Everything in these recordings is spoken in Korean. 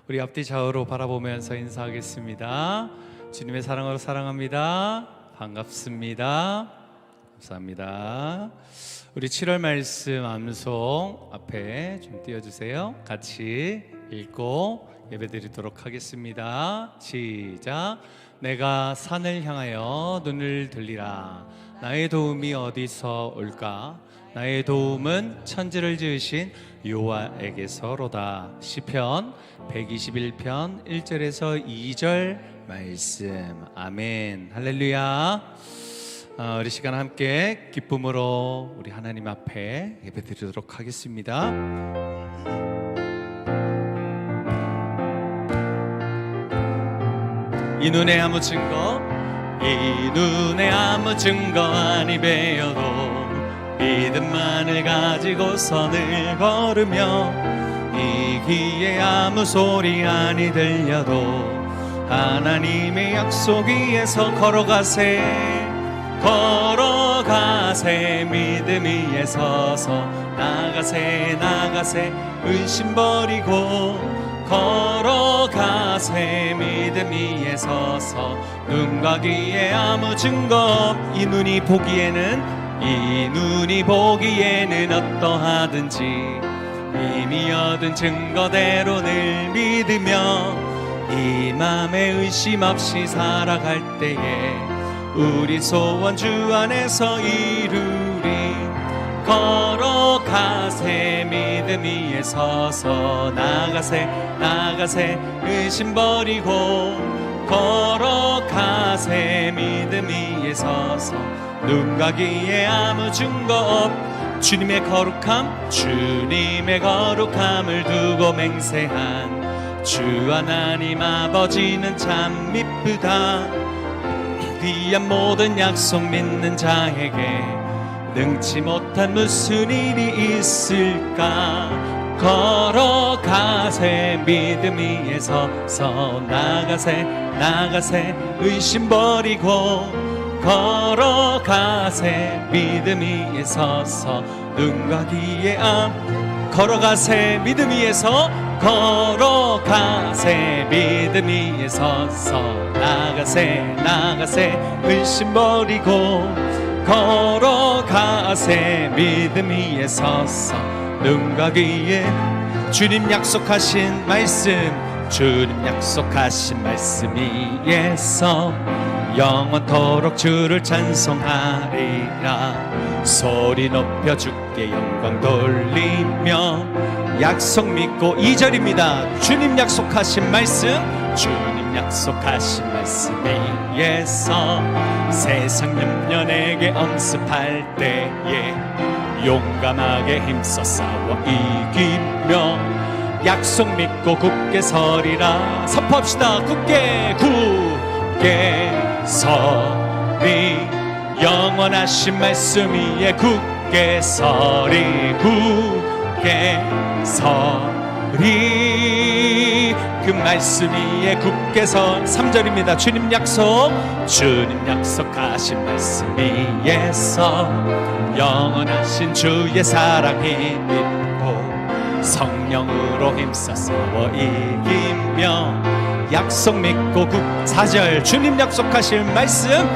우리 앞뒤 좌우로 바라보면서 인사하겠습니다. 주님의 사랑으로 사랑합니다. 반갑습니다. 감사합니다. 우리 7월 말씀 암송 앞에 좀 띄워주세요. 같이 읽고 예배드리도록 하겠습니다. 시작. 내가 산을 향하여 눈을 들리라. 나의 도움이 어디서 올까? 나의 도움은 천지를 지으신 여호와에게서로다. 시편 121편 1절에서 2절 말씀. 아멘. 할렐루야. 우리 시간 함께 기쁨으로 우리 하나님 앞에 예배드리도록 하겠습니다. 이 눈에 아무 증거, 이 눈에 아무 증거 아니 배어도 믿음만을 가지고 선을 걸으며 이 귀에 아무 소리 아니 들려도 하나님의 약속 위에서 걸어가세. 믿음 위에 서서 나가세 의심 버리고 걸어가세. 믿음 위에 서서 눈과 귀에 아무 증거 이 눈이 보기에는 어떠하든지 이미 얻은 증거대로 늘 믿으며 이 맘에 의심 없이 살아갈 때에 우리 소원 주 안에서 이루리. 걸어가세. 믿음 위에 서서 나가세 의심 버리고 걸어가세. 믿음 위에 서서 눈과 귀에 아무 증거 없 주님의 거룩함을 두고 맹세한 주 하나님 아버지는 참 미쁘다. 귀한 모든 약속 믿는 자에게 능치 못한 무슨 일이 있을까? 걸어가세. 믿음 위에 서서 나가세 의심 버리고 걸어가세. 믿음 위에 서서 눈과 귀에 걸어가세. 믿음 위에서 걸어가세. 믿음 위에 서서 나가세 의심 버리고 걸어가세. 믿음 위에 서서 눈과 귀에 주님 약속하신 말씀 위에서 영원토록 주를 찬송하리라. 소리 높여 주께 영광 돌리며 약속 믿고 2절입니다. 주님 약속하신 말씀 위에서 세상 염려 내게 엄습할 때에 용감하게 힘써 싸워 이기며 약속 믿고 굳게 서리라. 선포합시다. 굳게 서리. 영원하신 말씀 위에 굳게 서리. 그 말씀 위에 굳게 서 3절입니다. 주님 약속하신 말씀 위에서 영원하신 주의 사랑이 믿고 성령으로 힘써 싸워 이기며 약속 믿고 4절 주님 약속하신 말씀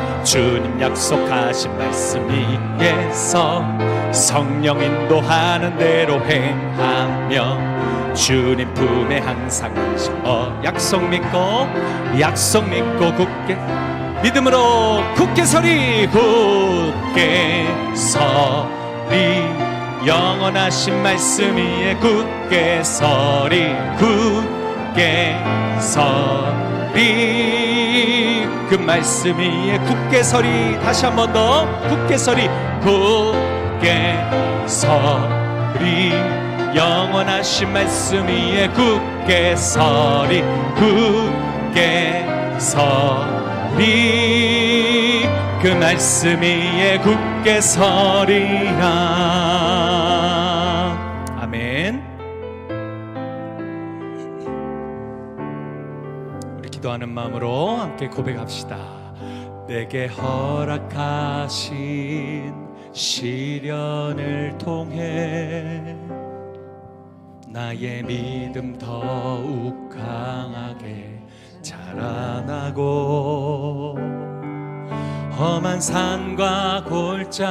위에서 성령 인도하는 대로 행하며 주님 품에 항상 약속 믿고 굳게 믿음으로 굳게 서리. 영원하신 말씀 위에 굳게 서리. 그 말씀 위에 굳게 서리. 다시 한 번 더 굳게 서리. 영원하신 말씀 위에 굳게 서리. 그 말씀 위에 굳게 서리라. 아멘. 우리 기도하는 마음으로 함께 고백합시다. 내게 허락하신 시련을 통해 나의 믿음 더욱 나고 험한 산과 골짜기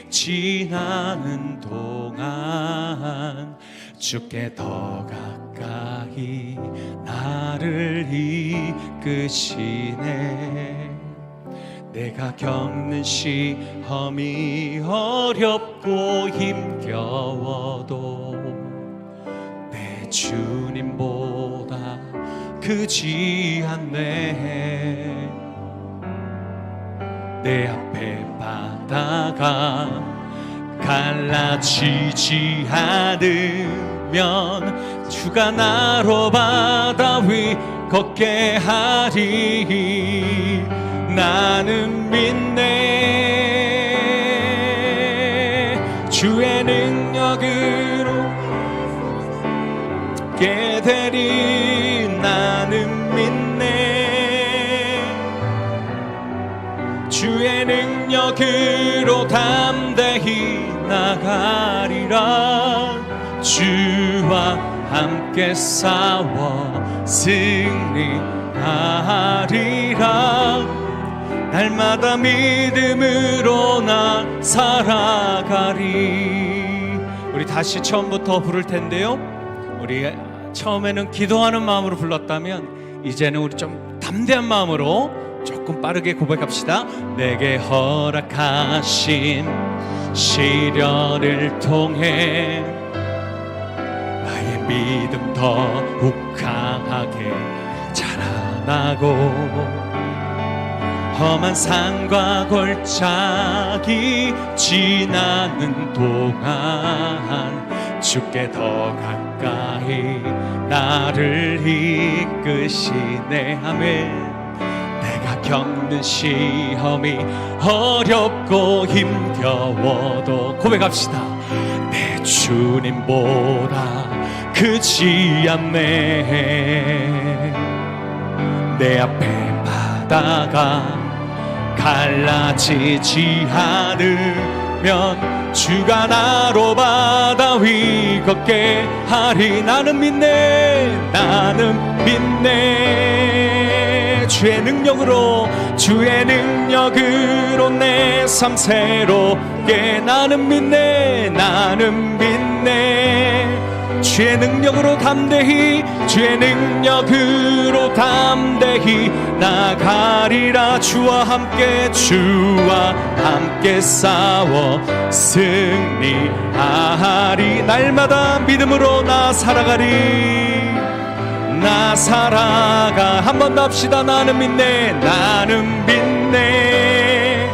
지나는 동안 주께 더 가까이 나를 이끄시네. 내가 겪는 시험이 어렵고 힘겨워도 내 주님보다 크지 않네. 내 앞에 바다가 갈라지지 않으면 주가 나로 바다 위 걷게 하리. 나는 믿네. 주의 능력으로 게 되리. 나는 믿네. 주의 능력으로 담대히 나가리라. 주와 함께 싸워 승리하리라. 날마다 믿음으로 나 살아가리. 우리 다시 처음부터 부를 텐데요, 우리 처음에는 기도하는 마음으로 불렀다면 이제는 우리 좀 담대한 마음으로 조금 빠르게 고백합시다. 내게 허락하신 시련을 통해 나의 믿음 더욱 강하게 자라나고 험한 산과 골짜기 지나는 동안 주께 더 가까이 나를 이끄시네. 아멘. 내가 겪는 시험이 어렵고 힘겨워도 고백합시다. 내 주님보다 크지 않네. 내 앞에 바다가 갈라지지 않으면 주가 나로 바다 위 걷게 하리. 나는 믿네. 나는 믿네. 주의 능력으로 내 삶 새롭게. 나는 믿네. 나는 믿네. 주의 능력으로 담대히 나가리라. 주와 함께 싸워 승리하리. 날마다 믿음으로 나 살아가리. 나 살아가. 한 번 더 합시다. 나는 믿네. 나는 믿네.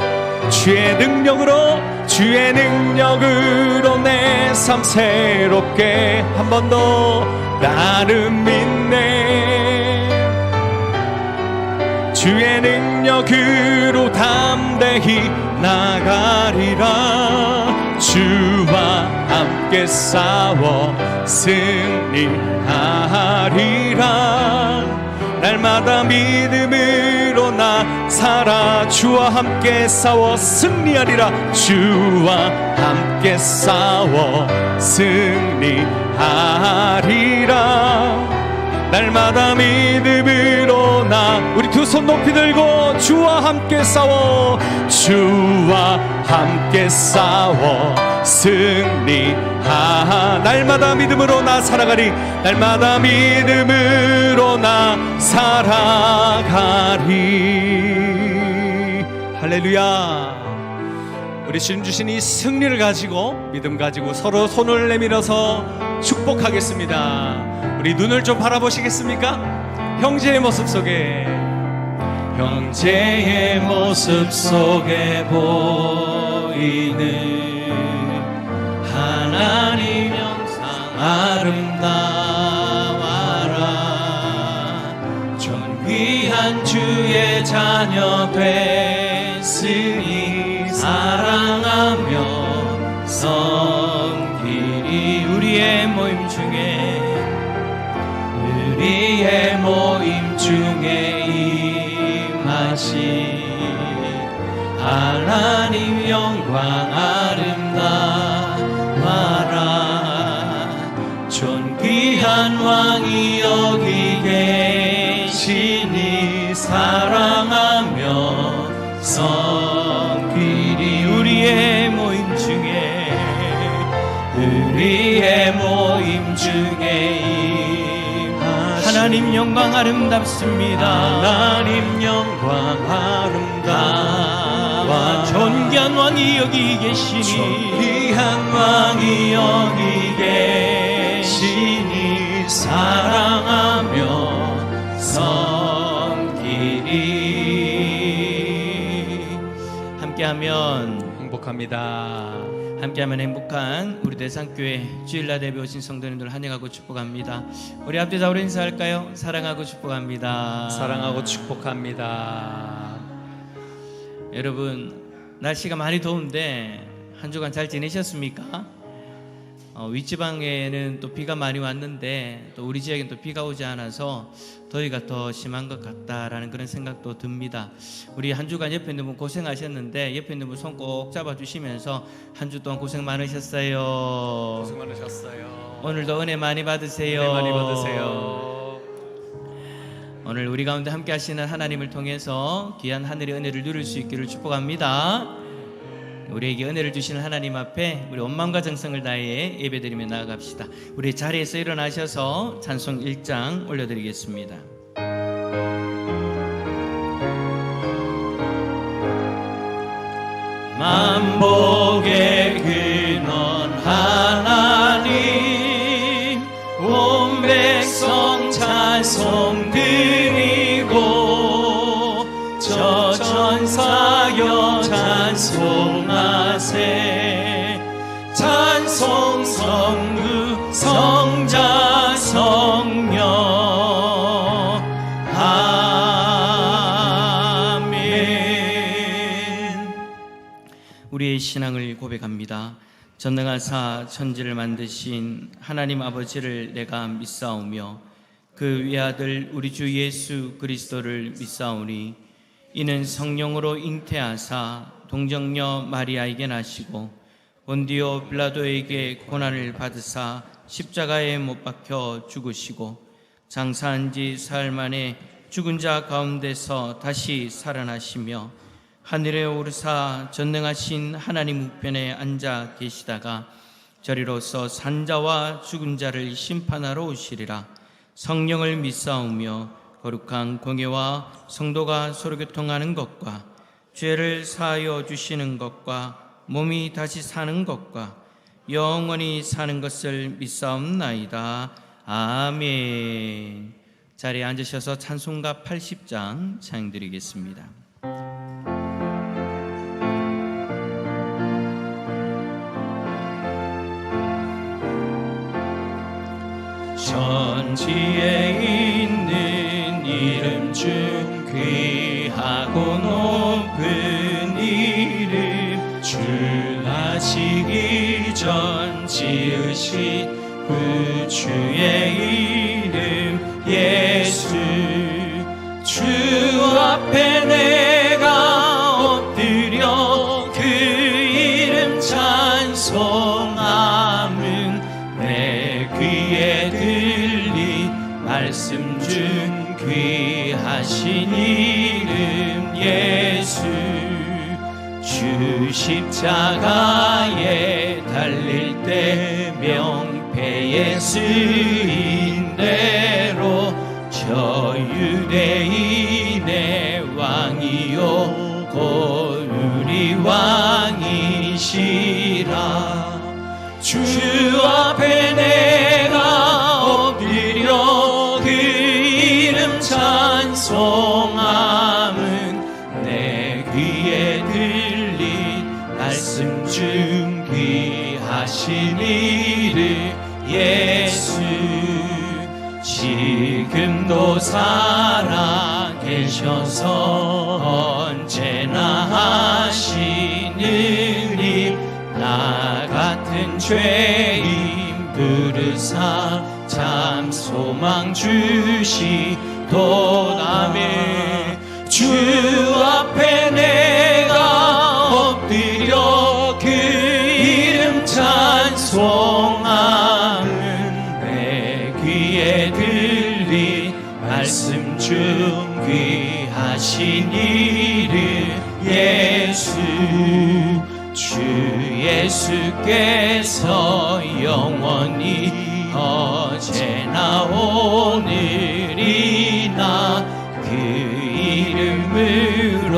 주의 능력으로 내 삶 새롭게. 한 번 더. 나는 믿네. 주의 능력으로 담대히 나가리라. 주와 함께 싸워 승리하리라. 날마다 믿음으로 나 살아. 주와 함께 싸워 승리하리라. 주와 함께 싸워 승리하리라. 날마다 믿음으로 나. 우리 두 손 높이 들고 주와 함께 싸워 날마다 믿음으로 나 살아가리. 날마다 믿음으로 나 살아가리. 할렐루야. 우리 주님 주신 이 승리를 가지고, 믿음 가지고 서로 손을 내밀어서 축복하겠습니다. 우리 눈을 좀 바라보시겠습니까? 형제의 모습 속에 보이는 하나님 영상 아름다워라. 존귀한 주의 자녀 됐으니 사랑하며 섬기리. 우리의 모임 중에 임하신 하나님 영광 아름다워라. 존귀한 왕이 여기 계시니 사랑하며 섬기리. 우리의 모임 중에 하나님 영광 아름답습니다. 하나님 영광 아름다워 존귀한 왕이 여기 계시니 존귀한 왕이 여기 계시니 사랑하며 섬기리. 함께하면 행복합니다. 함께하면 행복한 우리 대상교회 주일날 예배 오신 성도님들 환영하고 축복합니다. 우리 앞뒤자로 인사할까요? 사랑하고 축복합니다. 사랑하고 축복합니다. 여러분, 날씨가 많이 더운데 한 주간 잘 지내셨습니까? 윗지방에는 또 비가 많이 왔는데 또 우리 지역엔 또 비가 오지 않아서 더위가 더 심한 것 같다라는 그런 생각도 듭니다. 우리 한 주간 옆에 있는 분 고생하셨는데 옆에 있는 분 손 꼭 잡아주시면서 한 주 동안 고생 많으셨어요. 고생 많으셨어요. 오늘도 은혜 많이 받으세요. 은혜 많이 받으세요. 오늘 우리 가운데 함께 하시는 하나님을 통해서 귀한 하늘의 은혜를 누릴 수 있기를 축복합니다. 우리에게 은혜를 주시는 하나님 앞에 우리 온 마음과 정성을 다해 예배드리며 나아갑시다. 우리 자리에서 일어나셔서 찬송 1장 올려드리겠습니다. 만복의 근원 하나님, 온 백성 찬송 드리고 저 천사여 찬송하세. 찬송 성부 성자 성령 아멘. 우리의 신앙을 고백합니다. 전능하사 천지를 만드신 하나님 아버지를 내가 믿사오며 그 외아들 우리 주 예수 그리스도를 믿사오니 이는 성령으로 잉태하사 동정녀 마리아에게 나시고 본디오 빌라도에게 고난을 받으사 십자가에 못 박혀 죽으시고 장사한 지 사흘 만에 죽은 자 가운데서 다시 살아나시며 하늘에 오르사 전능하신 하나님 우편에 앉아 계시다가 저리로서 산자와 죽은 자를 심판하러 오시리라. 성령을 믿사오며 거룩한 공예와 성도가 서로 교통하는 것과 죄를 사하여 주시는 것과 몸이 다시 사는 것과 영원히 사는 것을 믿사옵나이다. 아멘. 자리에 앉으셔서 찬송가 80장 찬양드리겠습니다. 천지에 있는 이름 중 귀하고 높은 이름, 주 나시기 전 지으신 구주의 이름 예수. 주 앞에 내가 엎드려 그 이름 찬송함은 내 귀에 들린 말씀 중 귀하신 이름 예수. 주 십자가에 달릴 때 명패에 쓰인 대로 저 유대인의 왕이요 곧 우리 왕이시라. 주 앞에 내가 엎드려 그 이름 찬송함은 내 귀에 들린 말씀 중 귀하신 이름 예수. 지금도 살아 계셔서 언제나 하시는 일, 나 같은 죄인 부르사 참 소망 주시도다매. 주 앞에 내가 엎드려 그 이름 찬송함은 내 귀에 들린 말씀 중 귀하신 이름 예수 주 예수께서 영원히 어제나 오늘이나 그 이름으로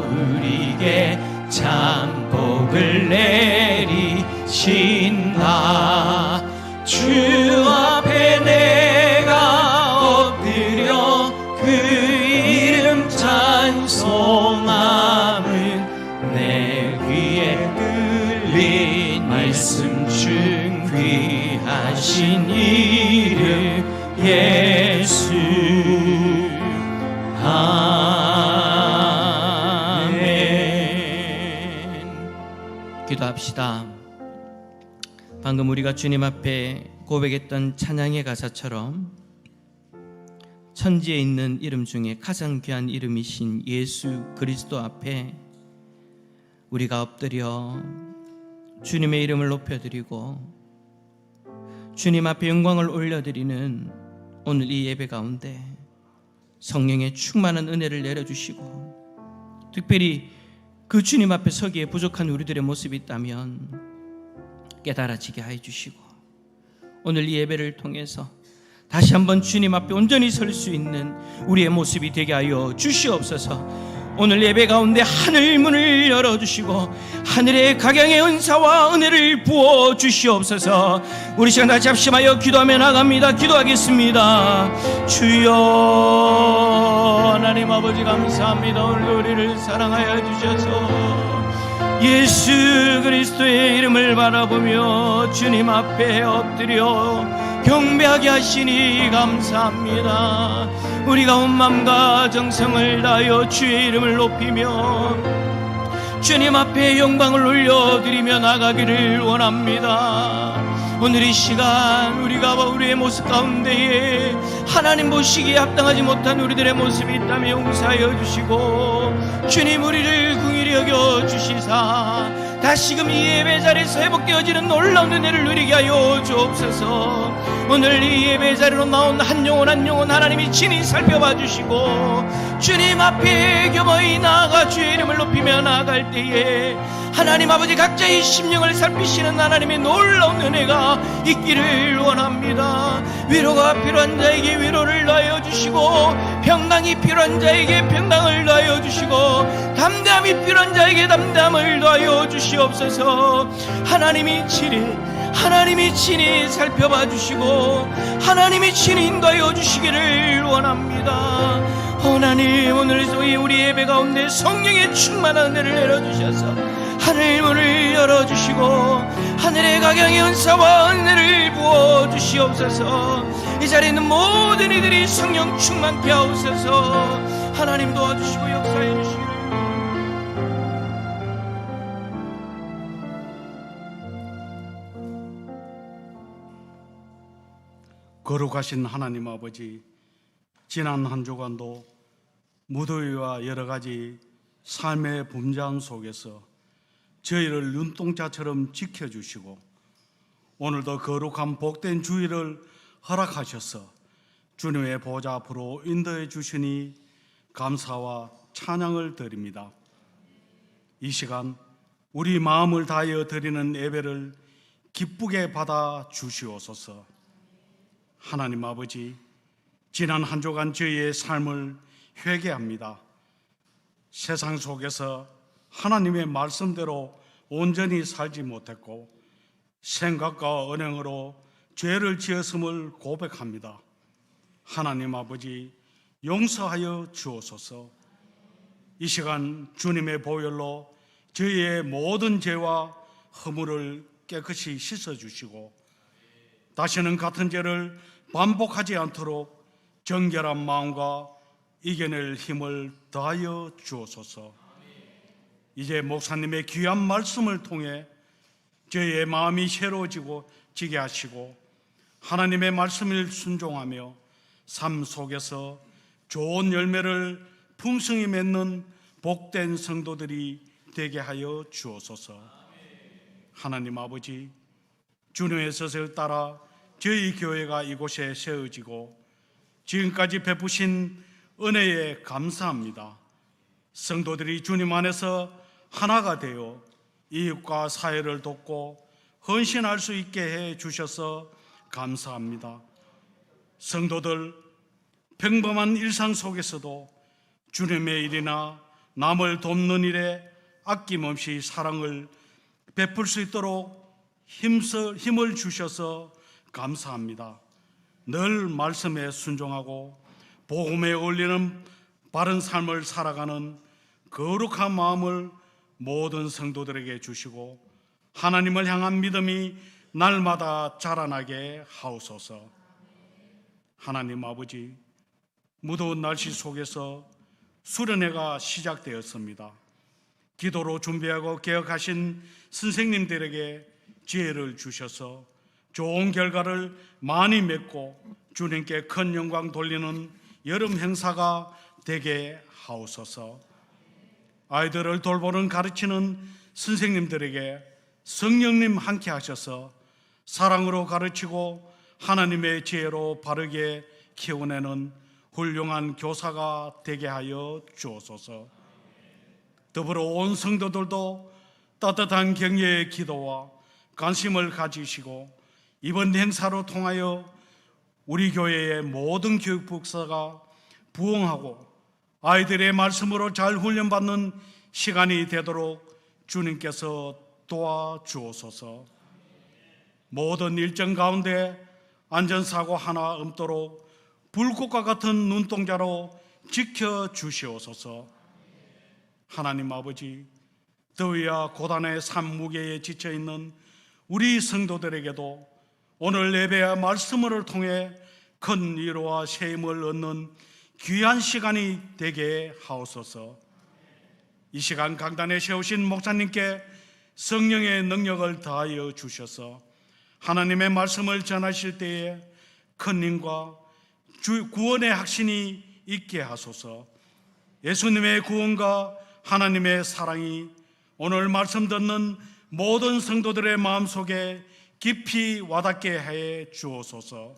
우리에게 참 복을 내리신다. 주 앞에 내가 엎드려 그 이름 찬송함은 내 귀에 들린 말씀 중 귀하신 이름 예수. 아멘. 기도합시다. 방금 우리가 주님 앞에 고백했던 찬양의 가사처럼 천지에 있는 이름 중에 가장 귀한 이름이신 예수 그리스도 앞에 우리가 엎드려 주님의 이름을 높여드리고 주님 앞에 영광을 올려드리는 오늘 이 예배 가운데 성령의 충만한 은혜를 내려주시고 특별히 그 주님 앞에 서기에 부족한 우리들의 모습이 있다면 깨달아지게 해주시고 오늘 이 예배를 통해서 다시 한번 주님 앞에 온전히 설 수 있는 우리의 모습이 되게 하여 주시옵소서. 오늘 예배 가운데 하늘 문을 열어주시고 하늘의 각양의 은사와 은혜를 부어 주시옵소서. 우리 시간 다시 합심하여 기도하며 나갑니다. 기도하겠습니다. 주여 하나님 아버지 감사합니다. 오늘 우리를 사랑하여 주셔서 예수 그리스도의 이름을 바라보며 주님 앞에 엎드려 경배하게 하시니 감사합니다. 우리가 온 마음과 정성을 다하여 주의 이름을 높이며 주님 앞에 영광을 올려드리며 나가기를 원합니다. 오늘 이 시간 우리가 우리의 모습 가운데에 하나님 보시기에 합당하지 못한 우리들의 모습이 있다면 용서하여 주시고 주님 우리를 긍휼히 여겨 주시사 다시금 이 예배 자리에서 회복되어지는 놀라운 은혜를 누리게 하여 주옵소서. 오늘 이 예배 자리로 나온 한 영혼 한 영혼 하나님이 친히 살펴봐 주시고 주님 앞에 겸허히 나아가 주의 이름을 높이며 나아갈 때에 하나님 아버지 각자의 심령을 살피시는 하나님의 놀라운 은혜가 있기를 원합니다. 위로가 필요한 자에게 위로를 더하여 주시고 평강이 필요한 자에게 평강을 더하여 주시고 담대함이 필요한 자에게 담대함을 더하여 주시옵소서. 하나님이 친히 살펴봐 주시고 하나님이 친히 인도하여 주시기를 원합니다. 하나님 오늘 우리 예배 가운데 성령의 충만한 은혜를 내려주셔서 하늘 문을 열어주시고 하늘의 각양의 은사와 은혜를 부어주시옵소서. 이 자리에 있는 모든 이들이 성령 충만케 하옵소서. 하나님 도와주시고 역사해 주시고 거룩하신 하나님 아버지, 지난 한 주간도 무더위와 여러 가지 삶의 분장 속에서 저희를 눈동자처럼 지켜주시고 오늘도 거룩한 복된 주일을 허락하셔서 주님의 보좌 앞으로 인도해 주시니 감사와 찬양을 드립니다. 이 시간 우리 마음을 다하여 드리는 예배를 기쁘게 받아 주시옵소서. 하나님 아버지, 지난 한 주간 저희의 삶을 회개합니다. 세상 속에서 하나님의 말씀대로 온전히 살지 못했고 생각과 언행으로 죄를 지었음을 고백합니다. 하나님 아버지, 용서하여 주옵소서. 이 시간 주님의 보혈로 저희의 모든 죄와 허물을 깨끗이 씻어주시고 다시는 같은 죄를 반복하지 않도록 정결한 마음과 이겨낼 힘을 더하여 주옵소서. 이제 목사님의 귀한 말씀을 통해 저희의 마음이 새로워지고 지게 하시고 하나님의 말씀을 순종하며 삶 속에서 좋은 열매를 풍성히 맺는 복된 성도들이 되게 하여 주옵소서. 하나님 아버지, 주님의 뜻을 따라 저희 교회가 이곳에 세워지고 지금까지 베푸신 은혜에 감사합니다. 성도들이 주님 안에서 하나가 되어 이웃과 사회를 돕고 헌신할 수 있게 해 주셔서 감사합니다. 성도들 평범한 일상 속에서도 주님의 일이나 남을 돕는 일에 아낌없이 사랑을 베풀 수 있도록 힘을 주셔서 감사합니다. 늘 말씀에 순종하고 복음에 어울리는 바른 삶을 살아가는 거룩한 마음을 모든 성도들에게 주시고 하나님을 향한 믿음이 날마다 자라나게 하옵소서. 하나님 아버지, 무더운 날씨 속에서 수련회가 시작되었습니다. 기도로 준비하고 개혁하신 선생님들에게 지혜를 주셔서 좋은 결과를 많이 맺고 주님께 큰 영광 돌리는 여름 행사가 되게 하옵소서. 아이들을 돌보는 가르치는 선생님들에게 성령님 함께 하셔서 사랑으로 가르치고 하나님의 지혜로 바르게 키워내는 훌륭한 교사가 되게 하여 주옵소서. 더불어 온 성도들도 따뜻한 격려의 기도와 관심을 가지시고 이번 행사로 통하여 우리 교회의 모든 교육 복사가 부흥하고 아이들의 말씀으로 잘 훈련받는 시간이 되도록 주님께서 도와주옵소서. 모든 일정 가운데 안전사고 하나 없도록 불꽃과 같은 눈동자로 지켜주시옵소서. 하나님 아버지, 더위와 고단의 삶 무게에 지쳐있는 우리 성도들에게도 오늘 예배와 말씀을 통해 큰 위로와 쉼을 얻는 귀한 시간이 되게 하옵소서. 이 시간 강단에 세우신 목사님께 성령의 능력을 다하여 주셔서 하나님의 말씀을 전하실 때에 큰 힘과 구원의 확신이 있게 하소서. 예수님의 구원과 하나님의 사랑이 오늘 말씀 듣는 모든 성도들의 마음속에 깊이 와닿게 해 주옵소서.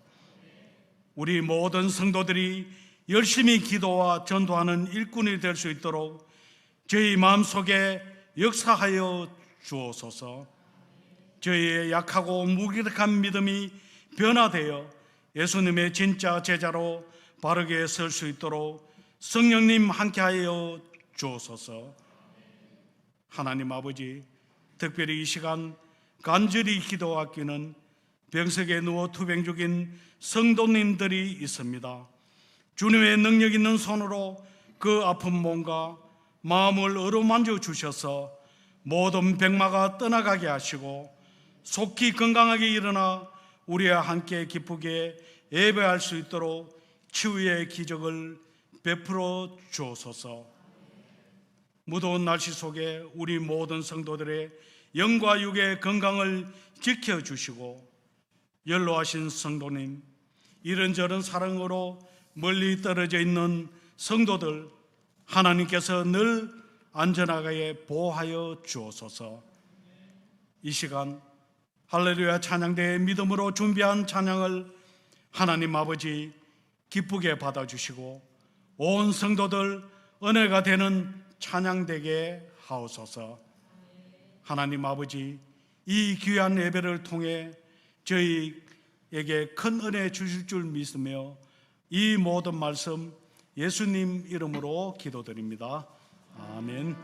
우리 모든 성도들이 열심히 기도와 전도하는 일꾼이 될 수 있도록 저희 마음속에 역사하여 주옵소서. 저희의 약하고 무기력한 믿음이 변화되어 예수님의 진짜 제자로 바르게 설 수 있도록 성령님 함께하여 주옵소서. 하나님 아버지, 특별히 이 시간 간절히 기도하기는 병석에 누워 투병 중인 성도님들이 있습니다. 주님의 능력 있는 손으로 그 아픈 몸과 마음을 어루만져 주셔서 모든 병마가 떠나가게 하시고 속히 건강하게 일어나 우리와 함께 기쁘게 예배할 수 있도록 치유의 기적을 베풀어 주옵소서. 무더운 날씨 속에 우리 모든 성도들의 영과 육의 건강을 지켜주시고 연로하신 성도님, 이런저런 사랑으로 멀리 떨어져 있는 성도들 하나님께서 늘 안전하게 보호하여 주옵소서. 이 시간 할렐루야 찬양대의 믿음으로 준비한 찬양을 하나님 아버지 기쁘게 받아주시고 온 성도들 은혜가 되는 찬양되게 하옵소서. 하나님 아버지, 이 귀한 예배를 통해 저희에게 큰 은혜 주실 줄 믿으며 이 모든 말씀 예수님 이름으로 기도드립니다. 아멘.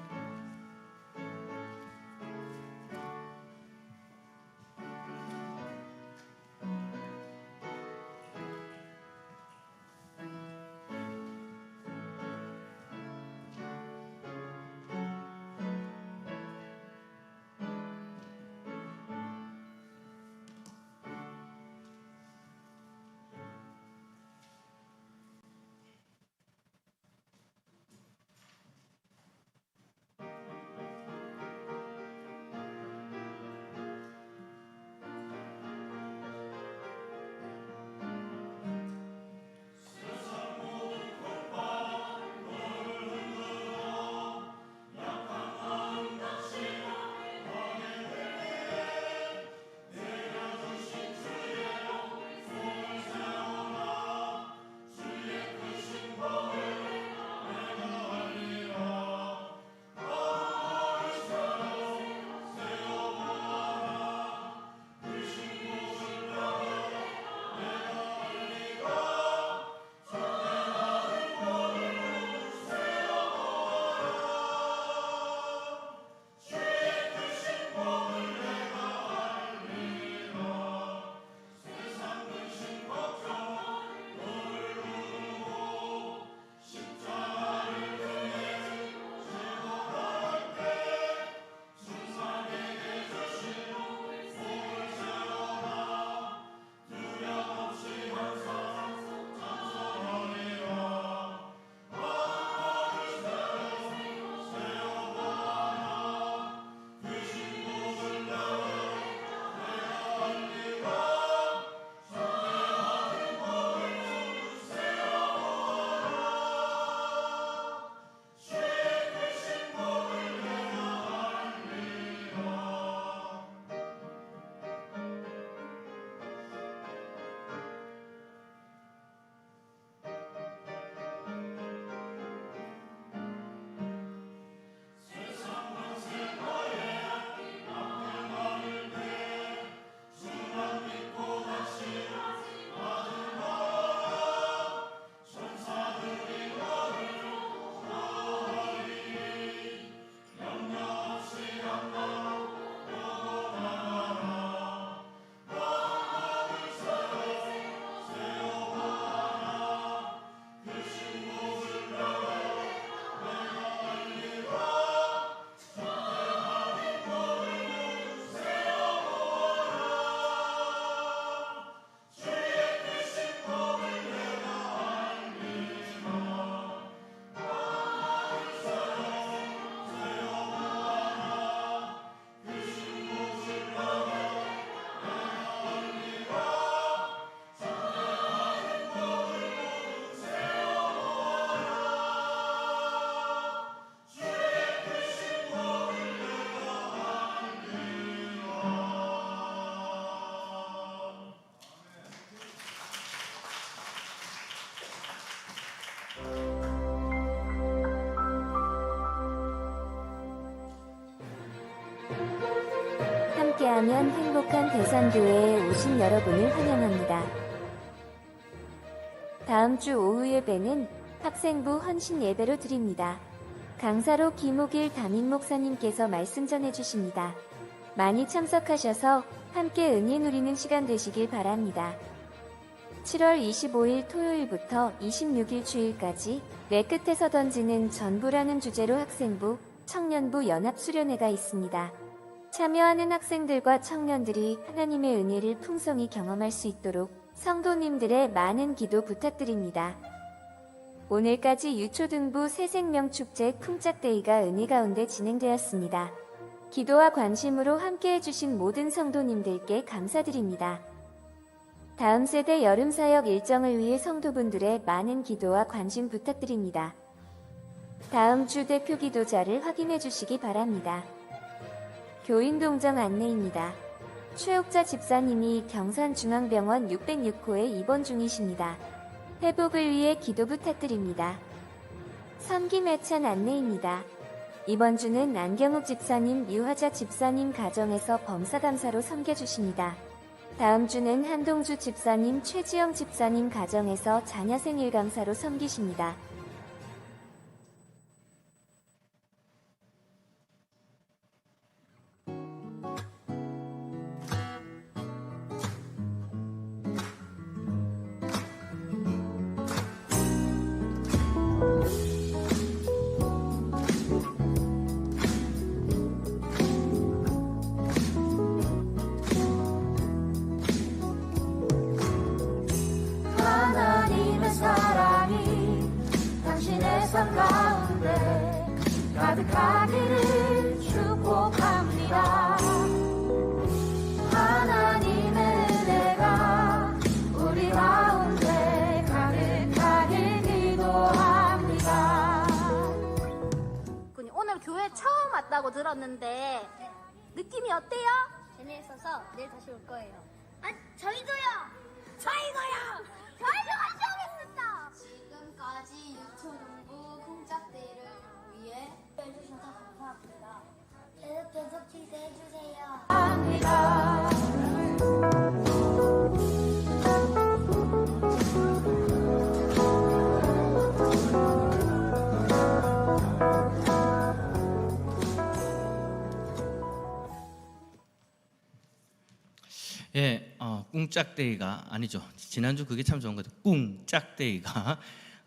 감사하면 행복한 대선교회에 오신 여러분을 환영합니다. 다음 주 오후 예배는 학생부 헌신 예배로 드립니다. 강사로 김옥일 담임 목사님께서 말씀 전해주십니다. 많이 참석하셔서 함께 은혜 누리는 시간 되시길 바랍니다. 7월 25일 토요일부터 26일 주일까지 내 끝에서 던지는 전부라는 주제로 학생부, 청년부 연합 수련회가 있습니다. 참여하는 학생들과 청년들이 하나님의 은혜를 풍성히 경험할 수 있도록 성도님들의 많은 기도 부탁드립니다. 오늘까지 유초등부 새생명축제 쿵짝데이가 은혜 가운데 진행되었습니다. 기도와 관심으로 함께해 주신 모든 성도님들께 감사드립니다. 다음 세대 여름사역 일정을 위해 성도분들의 많은 기도와 관심 부탁드립니다. 다음 주 대표 기도자를 확인해 주시기 바랍니다. 교인 동정 안내입니다. 최옥자 집사님이 경산중앙병원 606호에 입원 중이십니다. 회복을 위해 기도 부탁드립니다. 섬김 애찬 안내입니다. 이번 주는 안경욱 집사님, 유화자 집사님 가정에서 범사감사로 섬겨주십니다. 다음 주는 한동주 집사님, 최지영 집사님 가정에서 자녀생일 감사로 섬기십니다. 하나님의 사랑이 당신의 삶 가운데 가득하기를 축복합니다. 하나님의 은혜가 우리 가운데 가득하길 기도합니다. 오늘 교회 처음 왔다고 들었는데 느낌이 어때요? 재미있어서 내일 다시 올 거예요. 아, 저희도요! 저희도요! 저희도 같이 오겠습니다! 지금까지 유초등부 쿵짝데이를 위해 해주셔서 감사합니다. 계속 기대해주세요. 예, 꿍짝데이가 아니죠. 지난주 그게 참 좋은 것 같아요. 꿍짝데이가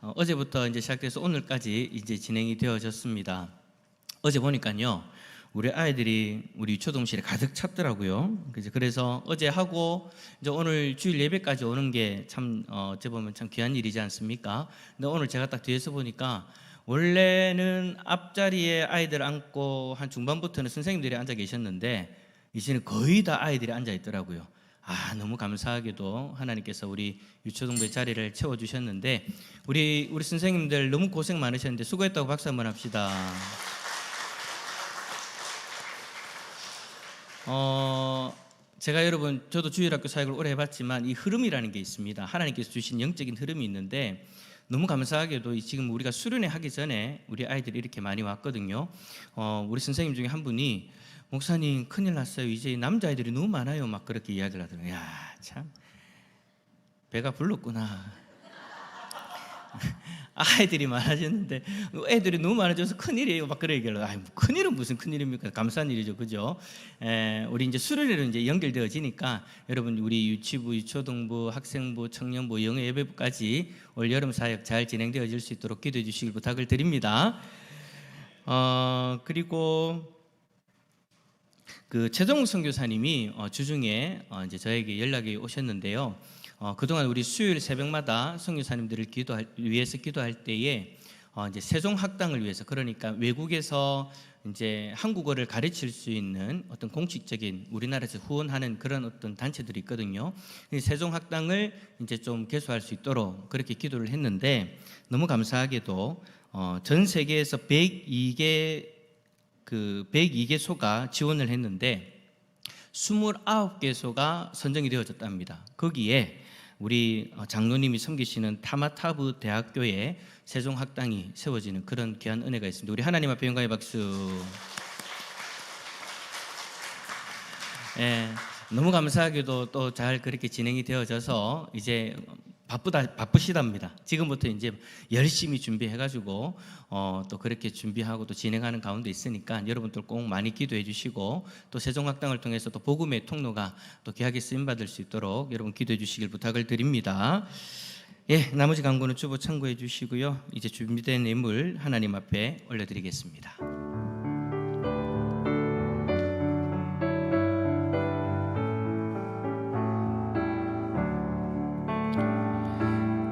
어제부터 이제 시작돼서 오늘까지 이제 진행이 되어졌습니다. 어제 보니까요, 우리 아이들이 우리 유초동실에 가득 찼더라고요. 그래서 어제 하고 이제 오늘 주일 예배까지 오는 게 참 어째 보면 참 귀한 일이지 않습니까? 근데 오늘 제가 딱 뒤에서 보니까 원래는 앞자리에 아이들 앉고 한 중반부터는 선생님들이 앉아 계셨는데 이제는 거의 다 아이들이 앉아 있더라고요. 아, 너무 감사하게도 하나님께서 우리 유초동부의 자리를 채워주셨는데 우리 선생님들 너무 고생 많으셨는데 수고했다고 박수 한번 합시다. 제가 여러분 저도 주일학교 사역을 오래 해봤지만 이 흐름이라는 게 있습니다. 하나님께서 주신 영적인 흐름이 있는데 너무 감사하게도 지금 우리가 수련회 하기 전에 우리 아이들이 이렇게 많이 왔거든요. 우리 선생님 중에 한 분이 목사님 큰일 났어요. 이제 남자아이들이 너무 많아요. 막 그렇게 이야기를 하더라고요. 야, 참 배가 불렀구나. 아이들이 많아졌는데 애들이 너무 많아져서 큰일이에요. 막 그런 얘기를. 아이, 큰일은 무슨 큰일입니까? 감사한 일이죠. 그죠? 우리 이제 수련회로 이제 연결되어지니까 여러분 우리 유치부, 유초등부, 학생부, 청년부, 영어 예배부까지 올 여름 사역 잘 진행되어질 수 있도록 기도해 주시길 부탁을 드립니다. 그리고 그 최정욱 선교사님이 주중에 이제 저에게 연락이 오셨는데요. 그동안 우리 수요일 새벽마다 선교사님들을 위해서 기도할 때에 이제 세종학당을 위해서, 그러니까 외국에서 이제 한국어를 가르칠 수 있는 어떤 공식적인 우리나라에서 후원하는 그런 어떤 단체들이 있거든요. 세종학당을 이제 좀 개소할 수 있도록 그렇게 기도를 했는데 너무 감사하게도 전 세계에서 102개소가 지원을 했는데 29개소가 선정이 되어졌답니다. 거기에 우리 장로님이 섬기시는 타마타브 대학교에 세종학당이 세워지는 그런 귀한 은혜가 있습니다. 우리 하나님 앞에 영광의 박수. 예, 너무 감사하게도 또 잘 그렇게 진행이 되어져서 이제 바쁘시답니다. 지금부터 이제 열심히 준비해가지고 또 그렇게 준비하고 또 진행하는 가운데 있으니까 여러분들 꼭 많이 기도해 주시고 또 세종학당을 통해서 또 복음의 통로가 또 귀하게 쓰임 받을 수 있도록 여러분 기도해 주시길 부탁을 드립니다. 예, 나머지 강구는 주보 참고해 주시고요. 이제 준비된 예물 하나님 앞에 올려드리겠습니다.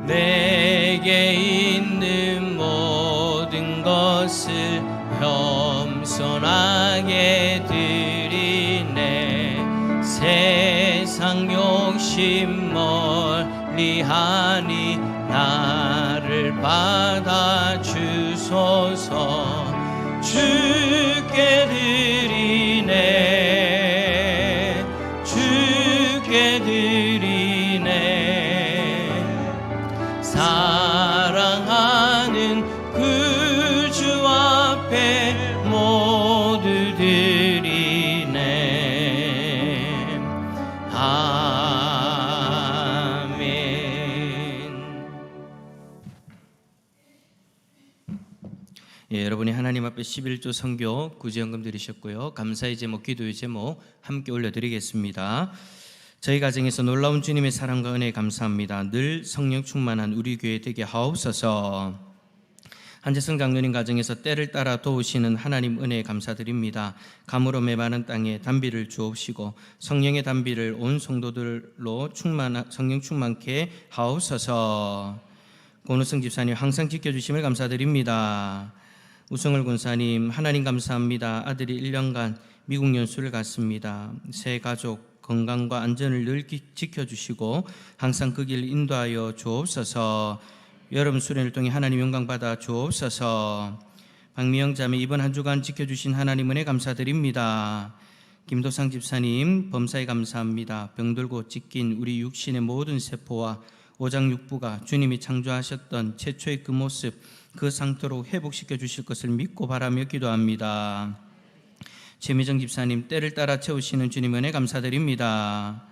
내게 있는 모든 것을 겸손하게 드리네. 세상 욕심 멀리하니 나를 받아주소서. 주께 드리네, 주께 드리네. 사랑하는 그 주 앞에 모두 드리네. 아멘. 예, 여러분이 하나님 앞에 11조 선교 구제연금 드리셨고요. 감사의 제목, 기도의 제목 함께 올려드리겠습니다. 저희 가정에서 놀라운 주님의 사랑과 은혜에 감사합니다. 늘 성령 충만한 우리 교회 되게 하옵소서. 한재성 장로님 가정에서 때를 따라 도우시는 하나님 은혜에 감사드립니다. 가물어 메마른 땅에 단비를 주옵시고 성령의 단비를 온 성도들로 성령 충만케 하옵소서. 권우성 집사님 항상 지켜주심을 감사드립니다. 우성을 군사님 하나님 감사합니다. 아들이 1년간 미국 연수를 갔습니다. 새 가족 건강과 안전을 늘 지켜주시고 항상 그 길 인도하여 주옵소서. 여름 수련을 통해 하나님 영광 받아 주옵소서. 박미영 자매 이번 한 주간 지켜주신 하나님 은혜 감사드립니다. 김도상 집사님 범사에 감사합니다. 병들고 찢긴 우리 육신의 모든 세포와 오장육부가 주님이 창조하셨던 최초의 그 모습, 그 상태로 회복시켜 주실 것을 믿고 바라며 기도합니다. 최미정 집사님 때를 따라 채우시는 주님 은혜 감사드립니다.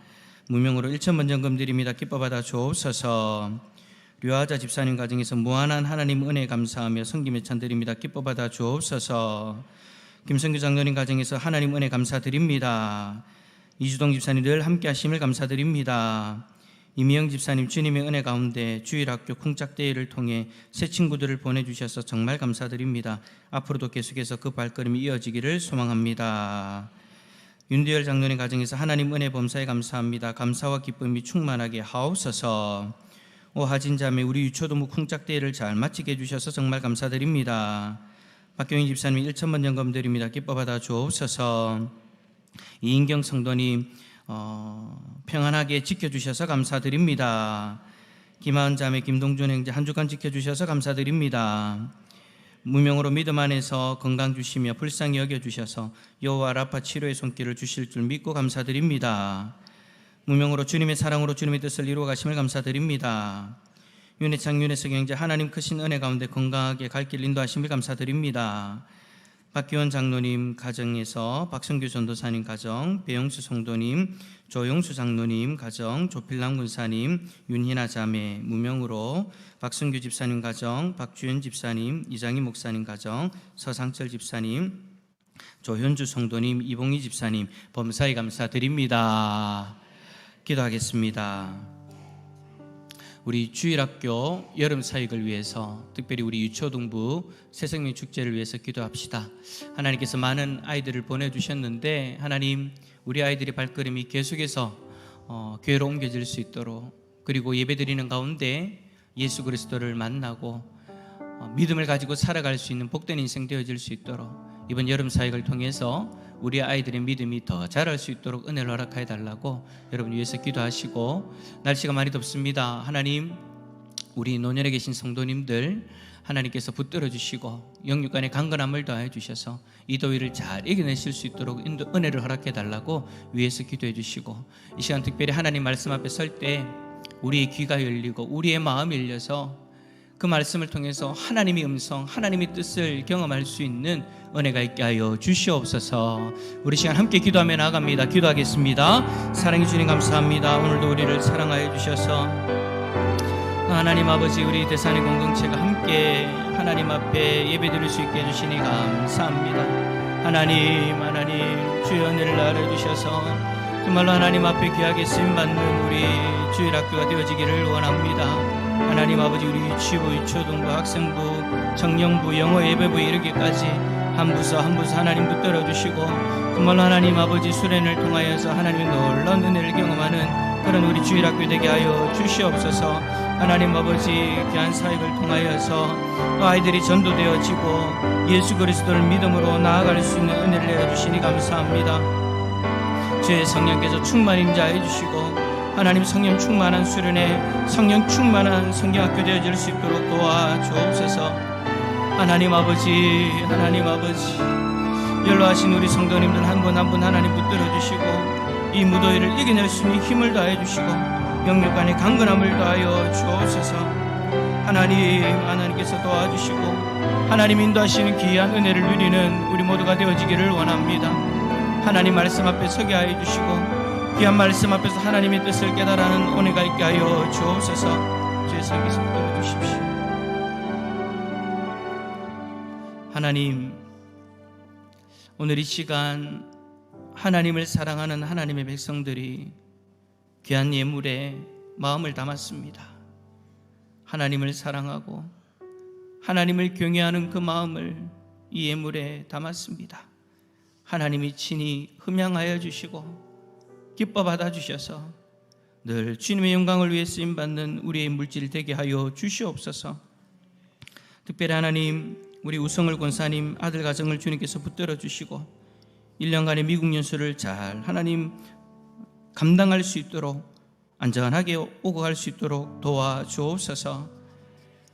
무명으로 1,000번 점검 드립니다. 기뻐 받아 주옵소서. 류하자 집사님 가정에서 무한한 하나님 은혜 감사하며 성김에 찬드립니다. 기뻐 받아 주옵소서. 김성규 장로님 가정에서 하나님 은혜 감사드립니다. 이주동 집사님 늘 함께 하심을 감사드립니다. 이미영 집사님 주님의 은혜 가운데 주일학교 쿵짝대회를 통해 새 친구들을 보내주셔서 정말 감사드립니다. 앞으로도 계속해서 그 발걸음이 이어지기를 소망합니다. 윤두열 장로님 가정에서 하나님 은혜 범사에 감사합니다. 감사와 기쁨이 충만하게 하옵소서. 오하진 자매 우리 유초동부 쿵짝대회를 잘 마치게 해주셔서 정말 감사드립니다. 박경인 집사님 1,000번 점검 드립니다. 기뻐 받아 주옵소서. 이인경 성도님 평안하게 지켜주셔서 감사드립니다. 김하은 자매 김동준 형제 한 주간 지켜주셔서 감사드립니다. 무명으로 믿음 안에서 건강 주시며 불쌍히 여겨주셔서 여호와 라파 치료의 손길을 주실 줄 믿고 감사드립니다. 무명으로 주님의 사랑으로 주님의 뜻을 이루어 가심을 감사드립니다. 윤혜창 윤혜석 형제 하나님 크신 은혜 가운데 건강하게 갈 길 인도하심을 감사드립니다. 박기원 장로님 가정에서 박성규 전도사님 가정, 배영수 성도님, 조용수 장로님 가정, 조필남 군사님, 윤희나 자매, 무명으로 박성규 집사님 가정, 박주연 집사님, 이장희 목사님 가정, 서상철 집사님, 조현주 성도님, 이봉희 집사님 범사에 감사드립니다. 기도하겠습니다. 우리 주일학교 여름 사역을 위해서 특별히 우리 유초동부 새생명 축제를 위해서 기도합시다. 하나님께서 많은 아이들을 보내주셨는데 하나님 우리 아이들의 발걸음이 계속해서 교회로 옮겨질 수 있도록 그리고 예배드리는 가운데 예수 그리스도를 만나고 믿음을 가지고 살아갈 수 있는 복된 인생 되어질 수 있도록 이번 여름 사역을 통해서 우리 아이들의 믿음이 더 자랄 수 있도록 은혜를 허락하여 달라고 여러분 위해서 기도하시고 날씨가 많이 덥습니다. 하나님 우리 노년에 계신 성도님들 하나님께서 붙들어 주시고 영육간의 강건함을 더하여 주셔서 이 더위를 잘 이겨내실 수 있도록 은혜를 허락해 달라고 위해서 기도해 주시고 이 시간 특별히 하나님 말씀 앞에 설 때 우리의 귀가 열리고 우리의 마음이 열려서 그 말씀을 통해서 하나님의 음성, 하나님의 뜻을 경험할 수 있는 은혜가 있게 하여 주시옵소서. 우리 시간 함께 기도하며 나아갑니다. 기도하겠습니다. 사랑해 주님 감사합니다. 오늘도 우리를 사랑하여 주셔서 하나님 아버지, 우리 대산의 공동체가 함께 하나님 앞에 예배드릴 수 있게 해주시니 감사합니다. 하나님 주의 은혜를 나눠주셔서 정말로 하나님 앞에 귀하게 쓰임받는 우리 주일학교가 되어지기를 원합니다. 하나님 아버지, 우리 유치부, 유초등부, 학생부, 청년부, 영어 예배부에 이르기까지 한 부서 한 부서 하나님 붙들어 주시고 정말로 하나님 아버지 수련을 통하여서 하나님의 놀라운 은혜를 경험하는 그런 우리 주일학교 되게 하여 주시옵소서. 하나님 아버지, 귀한 사역을 통하여서 또 아이들이 전도되어지고 예수 그리스도를 믿음으로 나아갈 수 있는 은혜를 내려주시니 감사합니다. 주의 성령께서 충만 임재하여 주시고 하나님 성령 충만한 수련회, 성령 충만한 성경학교 되어질 수 있도록 도와주옵소서. 하나님 아버지 연로하신 우리 성도님들 한 분 한 분 하나님 붙들어 주시고 이 무더위를 이겨낼 수 있는 힘을 다해 주시고 영육간의 강건함을 다하여 주옵소서. 하나님께서 도와주시고 하나님 인도하시는 귀한 은혜를 누리는 우리 모두가 되어지기를 원합니다. 하나님 말씀 앞에 서게 하여 주시고 귀한 말씀 앞에서 하나님의 뜻을 깨달아는 은혜가 있게 하여 주옵소서. 주의 성기서 붙들어 주십시오. 하나님, 오늘 이 시간 하나님을 사랑하는 하나님의 백성들이 귀한 예물에 마음을 담았습니다. 하나님을 사랑하고 하나님을 경외하는 그 마음을 이 예물에 담았습니다. 하나님이 친히 흠양하여 주시고 기뻐 받아주셔서 늘 주님의 영광을 위해 쓰임받는 우리의 물질 되게 하여 주시옵소서. 특별히 하나님, 우리 우성을 권사님 아들 가정을 주님께서 붙들어 주시고 1년간의 미국 연수를 잘 하나님 감당할 수 있도록 안전하게 오고 갈 수 있도록 도와주옵소서.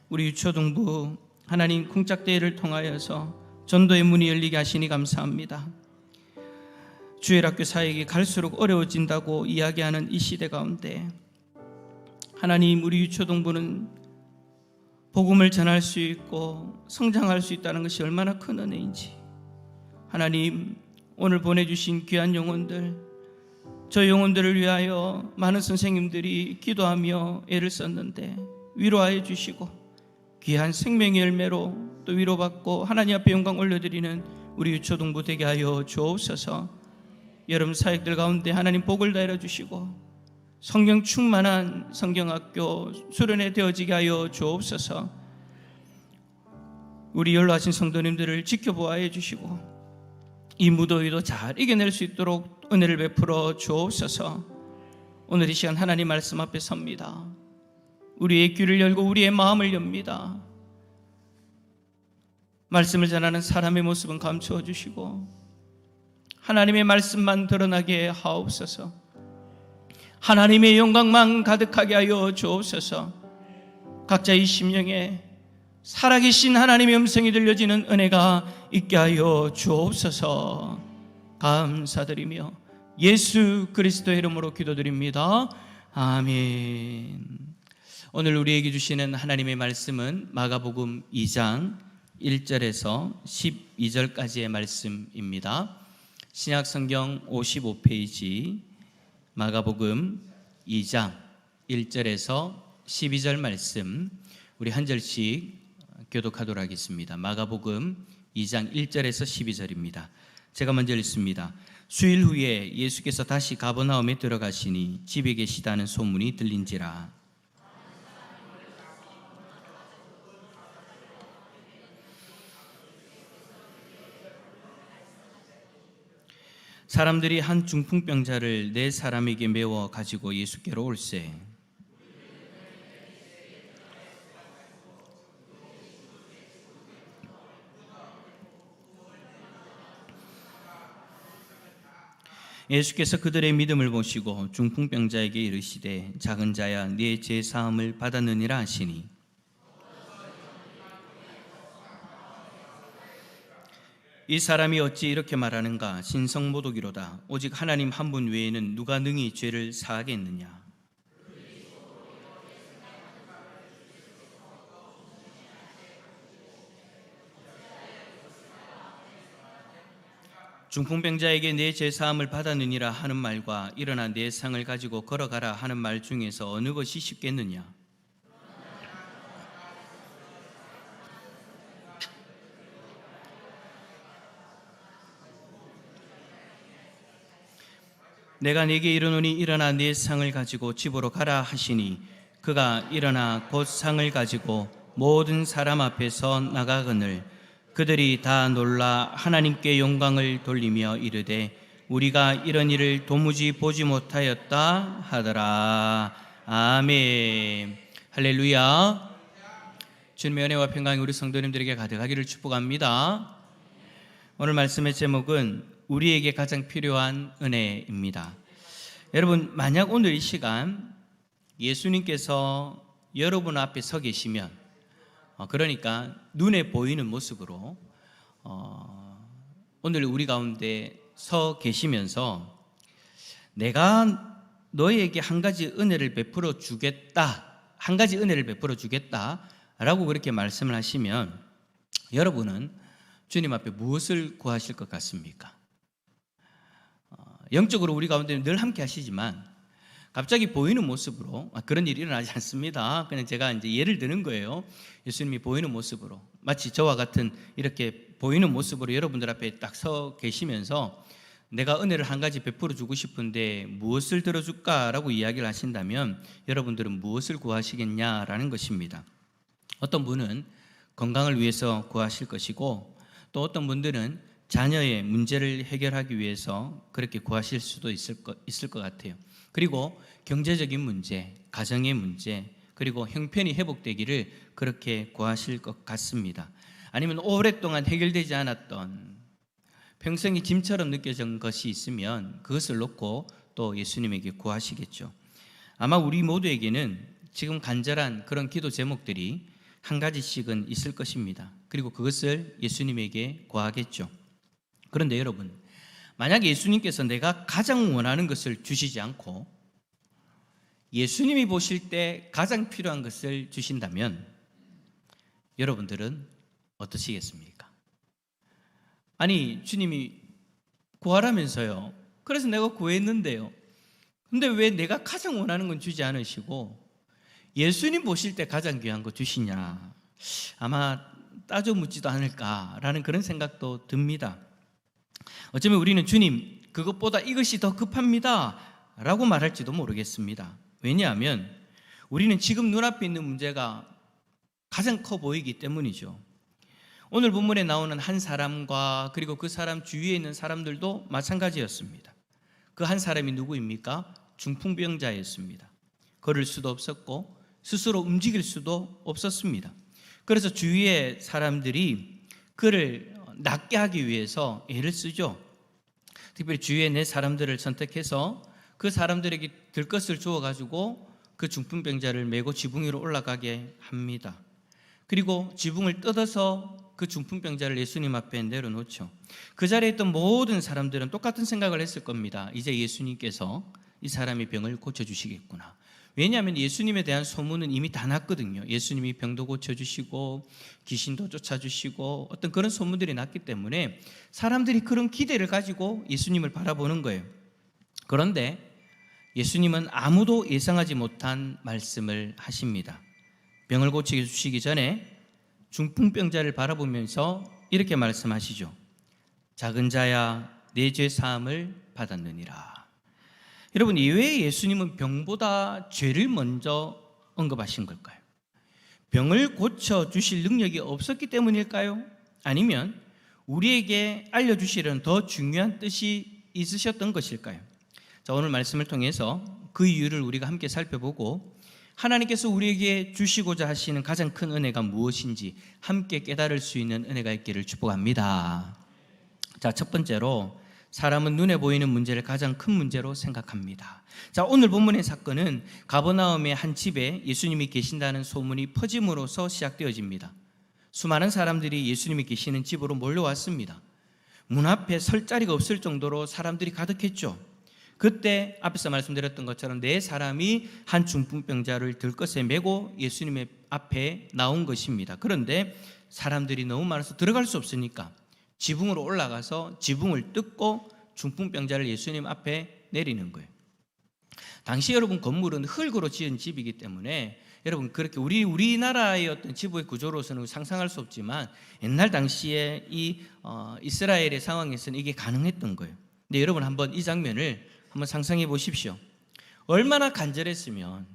우리 유초등부 하나님 쿵짝대회를 통하여서 전도의 문이 열리게 하시니 감사합니다. 주일학교 사역이 갈수록 어려워진다고 이야기하는 이 시대 가운데 하나님, 우리 유초등부는 복음을 전할 수 있고 성장할 수 있다는 것이 얼마나 큰 은혜인지 하나님, 오늘 보내주신 귀한 영혼들, 저 영혼들을 위하여 많은 선생님들이 기도하며 애를 썼는데 위로하여 주시고 귀한 생명의 열매로 또 위로받고 하나님 앞에 영광 올려드리는 우리 유초등부 되게 하여 주옵소서. 여러분 사역들 가운데 하나님 복을 다려 주시고 성경 충만한 성경학교 수련회 되어지게 하여 주옵소서. 우리 연로하신 성도님들을 지켜보아해 주시고 이 무더위도 잘 이겨낼 수 있도록 은혜를 베풀어 주옵소서. 오늘 이 시간 하나님 말씀 앞에 섭니다. 우리의 귀를 열고 우리의 마음을 엽니다. 말씀을 전하는 사람의 모습은 감추어 주시고 하나님의 말씀만 드러나게 하옵소서. 하나님의 영광만 가득하게 하여 주옵소서. 각자의 심령에 살아계신 하나님의 음성이 들려지는 은혜가 있게 하여 주옵소서. 감사드리며 예수 그리스도의 이름으로 기도드립니다. 아멘. 오늘 우리에게 주시는 하나님의 말씀은 마가복음 2장 1절에서 12절까지의 말씀입니다. 신약성경 55페이지 마가복음 2장 1절에서 12절 말씀, 우리 한 절씩 교독하도록 하겠습니다. 마가복음 2장 1절에서 12절입니다. 제가 먼저 읽습니다. 수일 후에 예수께서 다시 가버나움에 들어가시니 집에 계시다는 소문이 들린지라. 사람들이 한 중풍병자를 4사람에게 메워 가지고 예수께로 올세. 예수께서 그들의 믿음을 보시고 중풍병자에게 이르시되 작은 자야 네 죄 사함을 받았느니라 하시니 이 사람이 어찌 이렇게 말하는가? 신성모독이로다. 오직 하나님 한 분 외에는 누가 능히 죄를 사하겠느냐? 중풍병자에게 내 죄사함을 받았느니라 하는 말과 일어나 내 상을 가지고 걸어가라 하는 말 중에서 어느 것이 쉽겠느냐? 내가 네게 이르노니 일어나 네 상을 가지고 집으로 가라 하시니 그가 일어나 곧 상을 가지고 모든 사람 앞에서 나가거늘 그들이 다 놀라 하나님께 영광을 돌리며 이르되 우리가 이런 일을 도무지 보지 못하였다 하더라. 아멘. 할렐루야. 주님의 은혜와 평강이 우리 성도님들에게 가득하기를 축복합니다. 오늘 말씀의 제목은 우리에게 가장 필요한 은혜입니다. 여러분, 만약 오늘 이 시간 예수님께서 여러분 앞에 서 계시면, 그러니까 눈에 보이는 모습으로 오늘 우리 가운데 서 계시면서 내가 너에게 한 가지 은혜를 베풀어 주겠다, 한 가지 은혜를 베풀어 주겠다라고 그렇게 말씀을 하시면 여러분은 주님 앞에 무엇을 구하실 것 같습니까? 영적으로 우리 가운데 늘 함께 하시지만 갑자기 보이는 모습으로 그런 일이 일어나지 않습니다. 그냥 제가 이제 예를 드는 거예요. 예수님이 보이는 모습으로 마치 저와 같은 이렇게 보이는 모습으로 여러분들 앞에 딱 서 계시면서 내가 은혜를 한 가지 베풀어 주고 싶은데 무엇을 들어줄까라고 이야기를 하신다면 여러분들은 무엇을 구하시겠냐라는 것입니다. 어떤 분은 건강을 위해서 구하실 것이고 또 어떤 분들은 자녀의 문제를 해결하기 위해서 그렇게 구하실 수도 있을 것 같아요. 그리고 경제적인 문제, 가정의 문제, 그리고 형편이 회복되기를 그렇게 구하실 것 같습니다. 아니면 오랫동안 해결되지 않았던 평생이 짐처럼 느껴진 것이 있으면 그것을 놓고 또 예수님에게 구하시겠죠. 아마 우리 모두에게는 지금 간절한 그런 기도 제목들이 한 가지씩은 있을 것입니다. 그리고 그것을 예수님에게 구하겠죠. 그런데 여러분, 만약 예수님께서 내가 가장 원하는 것을 주시지 않고 예수님이 보실 때 가장 필요한 것을 주신다면 여러분들은 어떠시겠습니까? 아니, 주님이 구하라면서요. 그래서 내가 구했는데요. 근데 왜 내가 가장 원하는 건 주지 않으시고 예수님 보실 때 가장 귀한 거 주시냐? 아마 따져 묻지도 않을까라는 그런 생각도 듭니다. 어쩌면 우리는 주님, 그것보다 이것이 더 급합니다 라고 말할지도 모르겠습니다. 왜냐하면 우리는 지금 눈앞에 있는 문제가 가장 커 보이기 때문이죠. 오늘 본문에 나오는 한 사람과 그리고 그 사람 주위에 있는 사람들도 마찬가지였습니다. 그 한 사람이 누구입니까? 중풍병자였습니다. 걸을 수도 없었고 스스로 움직일 수도 없었습니다. 그래서 주위의 사람들이 그를 낫게 하기 위해서 애를 쓰죠. 특별히 주위에 내 사람들을 선택해서 그 사람들에게 들것을 주어가지고 그 중풍병자를 메고 지붕 위로 올라가게 합니다. 그리고 지붕을 뜯어서 그 중풍병자를 예수님 앞에 내려놓죠. 그 자리에 있던 모든 사람들은 똑같은 생각을 했을 겁니다. 이제 예수님께서 이 사람의 병을 고쳐주시겠구나. 왜냐하면 예수님에 대한 소문은 이미 다 났거든요. 예수님이 병도 고쳐주시고 귀신도 쫓아주시고 어떤 그런 소문들이 났기 때문에 사람들이 그런 기대를 가지고 예수님을 바라보는 거예요. 그런데 예수님은 아무도 예상하지 못한 말씀을 하십니다. 병을 고치게 주시기 전에 중풍병자를 바라보면서 이렇게 말씀하시죠. 작은 자야, 내 죄 사함을 받았느니라. 여러분, 왜 예수님은 병보다 죄를 먼저 언급하신 걸까요? 병을 고쳐주실 능력이 없었기 때문일까요? 아니면 우리에게 알려주시려는 더 중요한 뜻이 있으셨던 것일까요? 자, 오늘 말씀을 통해서 그 이유를 우리가 함께 살펴보고 하나님께서 우리에게 주시고자 하시는 가장 큰 은혜가 무엇인지 함께 깨달을 수 있는 은혜가 있기를 축복합니다. 자, 첫 번째로 사람은 눈에 보이는 문제를 가장 큰 문제로 생각합니다. 자, 오늘 본문의 사건은 가버나움의 한 집에 예수님이 계신다는 소문이 퍼짐으로써 시작되어집니다. 수많은 사람들이 예수님이 계시는 집으로 몰려왔습니다. 문 앞에 설 자리가 없을 정도로 사람들이 가득했죠. 그때 앞에서 말씀드렸던 것처럼 네 사람이 한 중풍병자를 들것에 메고 예수님의 앞에 나온 것입니다. 그런데 사람들이 너무 많아서 들어갈 수 없으니까 지붕으로 올라가서 지붕을 뜯고 중풍병자를 예수님 앞에 내리는 거예요. 당시 여러분 건물은 흙으로 지은 집이기 때문에 여러분 그렇게 우리나라의 어떤 지붕의 구조로서는 상상할 수 없지만 옛날 당시에 이 이스라엘의 상황에서는 이게 가능했던 거예요. 근데 여러분 한번 이 장면을 한번 상상해 보십시오. 얼마나 간절했으면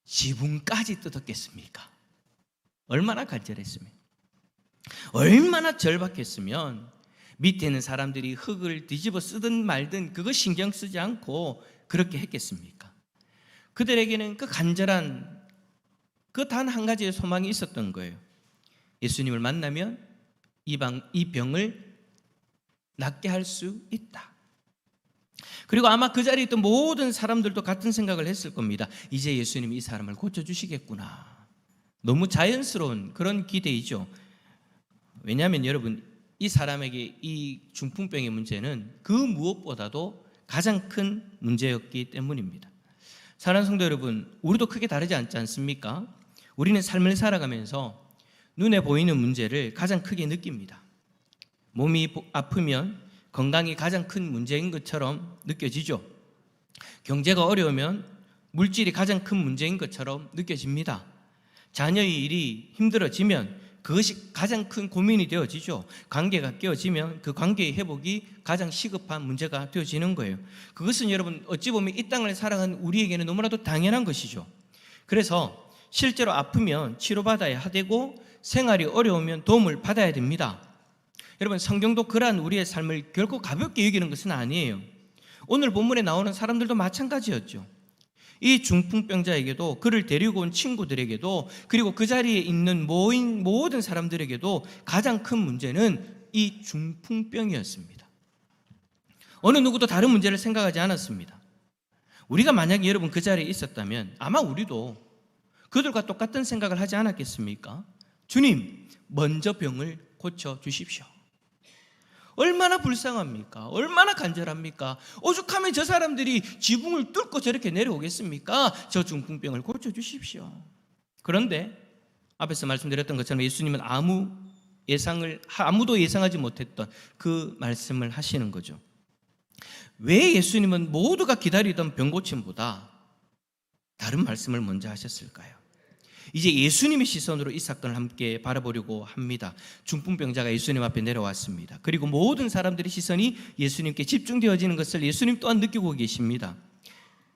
지붕까지 뜯었겠습니까? 얼마나 간절했으면, 얼마나 절박했으면 밑에 있는 사람들이 흙을 뒤집어 쓰든 말든 그거 신경 쓰지 않고 그렇게 했겠습니까? 그들에게는 그 간절한 그 단 한 가지의 소망이 있었던 거예요. 예수님을 만나면 이 병을 낫게 할 수 있다. 그리고 아마 그 자리에 있던 모든 사람들도 같은 생각을 했을 겁니다. 이제 예수님이 이 사람을 고쳐주시겠구나. 너무 자연스러운 그런 기대이죠. 왜냐하면 여러분, 이 사람에게 이 중풍병의 문제는 그 무엇보다도 가장 큰 문제였기 때문입니다. 사랑하는 성도 여러분, 우리도 크게 다르지 않지 않습니까? 우리는 삶을 살아가면서 눈에 보이는 문제를 가장 크게 느낍니다. 몸이 아프면 건강이 가장 큰 문제인 것처럼 느껴지죠. 경제가 어려우면 물질이 가장 큰 문제인 것처럼 느껴집니다. 자녀의 일이 힘들어지면 그것이 가장 큰 고민이 되어지죠. 관계가 깨어지면 그 관계의 회복이 가장 시급한 문제가 되어지는 거예요. 그것은 여러분 어찌 보면 이 땅을 살아가는 우리에게는 너무나도 당연한 것이죠. 그래서 실제로 아프면 치료받아야 하고 생활이 어려우면 도움을 받아야 됩니다. 여러분 성경도 그러한 우리의 삶을 결코 가볍게 여기는 것은 아니에요. 오늘 본문에 나오는 사람들도 마찬가지였죠. 이 중풍병자에게도 그를 데리고 온 친구들에게도 그리고 그 자리에 있는 모든 사람들에게도 가장 큰 문제는 이 중풍병이었습니다. 어느 누구도 다른 문제를 생각하지 않았습니다. 우리가 만약에 여러분 그 자리에 있었다면 아마 우리도 그들과 똑같은 생각을 하지 않았겠습니까? 주님, 먼저 병을 고쳐주십시오. 얼마나 불쌍합니까? 얼마나 간절합니까? 오죽하면 저 사람들이 지붕을 뚫고 저렇게 내려오겠습니까? 저 중풍병을 고쳐주십시오. 그런데 앞에서 말씀드렸던 것처럼 예수님은 아무도 예상하지 못했던 그 말씀을 하시는 거죠. 왜 예수님은 모두가 기다리던 병고침보다 다른 말씀을 먼저 하셨을까요? 이제 예수님의 시선으로 이 사건을 함께 바라보려고 합니다. 중풍병자가 예수님 앞에 내려왔습니다. 그리고 모든 사람들의 시선이 예수님께 집중되어지는 것을 예수님 또한 느끼고 계십니다.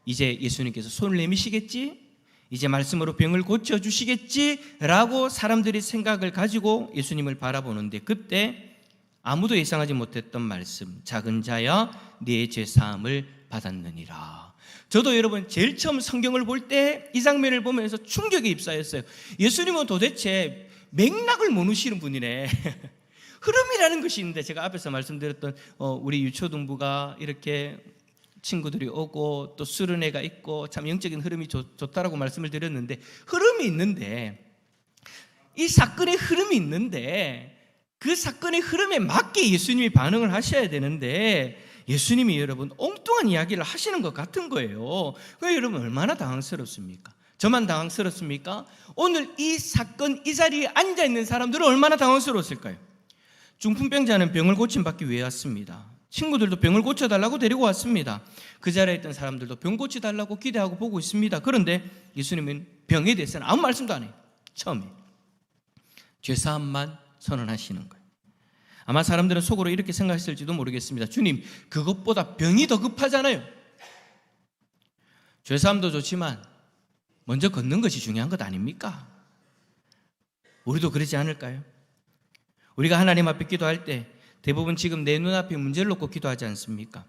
이제 예수님께서 손을 내미시겠지? 이제 말씀으로 병을 고쳐주시겠지? 라고 사람들이 생각을 가지고 예수님을 바라보는데 그때 아무도 예상하지 못했던 말씀, 작은 자야 네 죄사함을 받았느니라. 저도 여러분 제일 처음 성경을 볼 때 이 장면을 보면서 충격에 휩싸였어요. 예수님은 도대체 맥락을 모르시는 분이네. 흐름이라는 것이 있는데 제가 앞에서 말씀드렸던 우리 유초등부가 이렇게 친구들이 오고 또 수련회가 있고 참 영적인 흐름이 좋다라고 말씀을 드렸는데 흐름이 있는데 이 사건의 흐름이 있는데 그 사건의 흐름에 맞게 예수님이 반응을 하셔야 되는데 예수님이 여러분 엉뚱한 이야기를 하시는 것 같은 거예요. 왜 여러분 얼마나 당황스럽습니까? 저만 당황스럽습니까? 오늘 이 사건 이 자리에 앉아있는 사람들은 얼마나 당황스러웠을까요? 중풍병자는 병을 고침받기 위해 왔습니다. 친구들도 병을 고쳐달라고 데리고 왔습니다. 그 자리에 있던 사람들도 병 고쳐달라고 기대하고 보고 있습니다. 그런데 예수님은 병에 대해서는 아무 말씀도 안 해요. 처음에 죄사함만 선언하시는 거예요. 아마 사람들은 속으로 이렇게 생각했을지도 모르겠습니다. 주님, 그것보다 병이 더 급하잖아요. 죄사함도 좋지만 먼저 걷는 것이 중요한 것 아닙니까? 우리도 그러지 않을까요? 우리가 하나님 앞에 기도할 때 대부분 지금 내 눈앞에 문제를 놓고 기도하지 않습니까?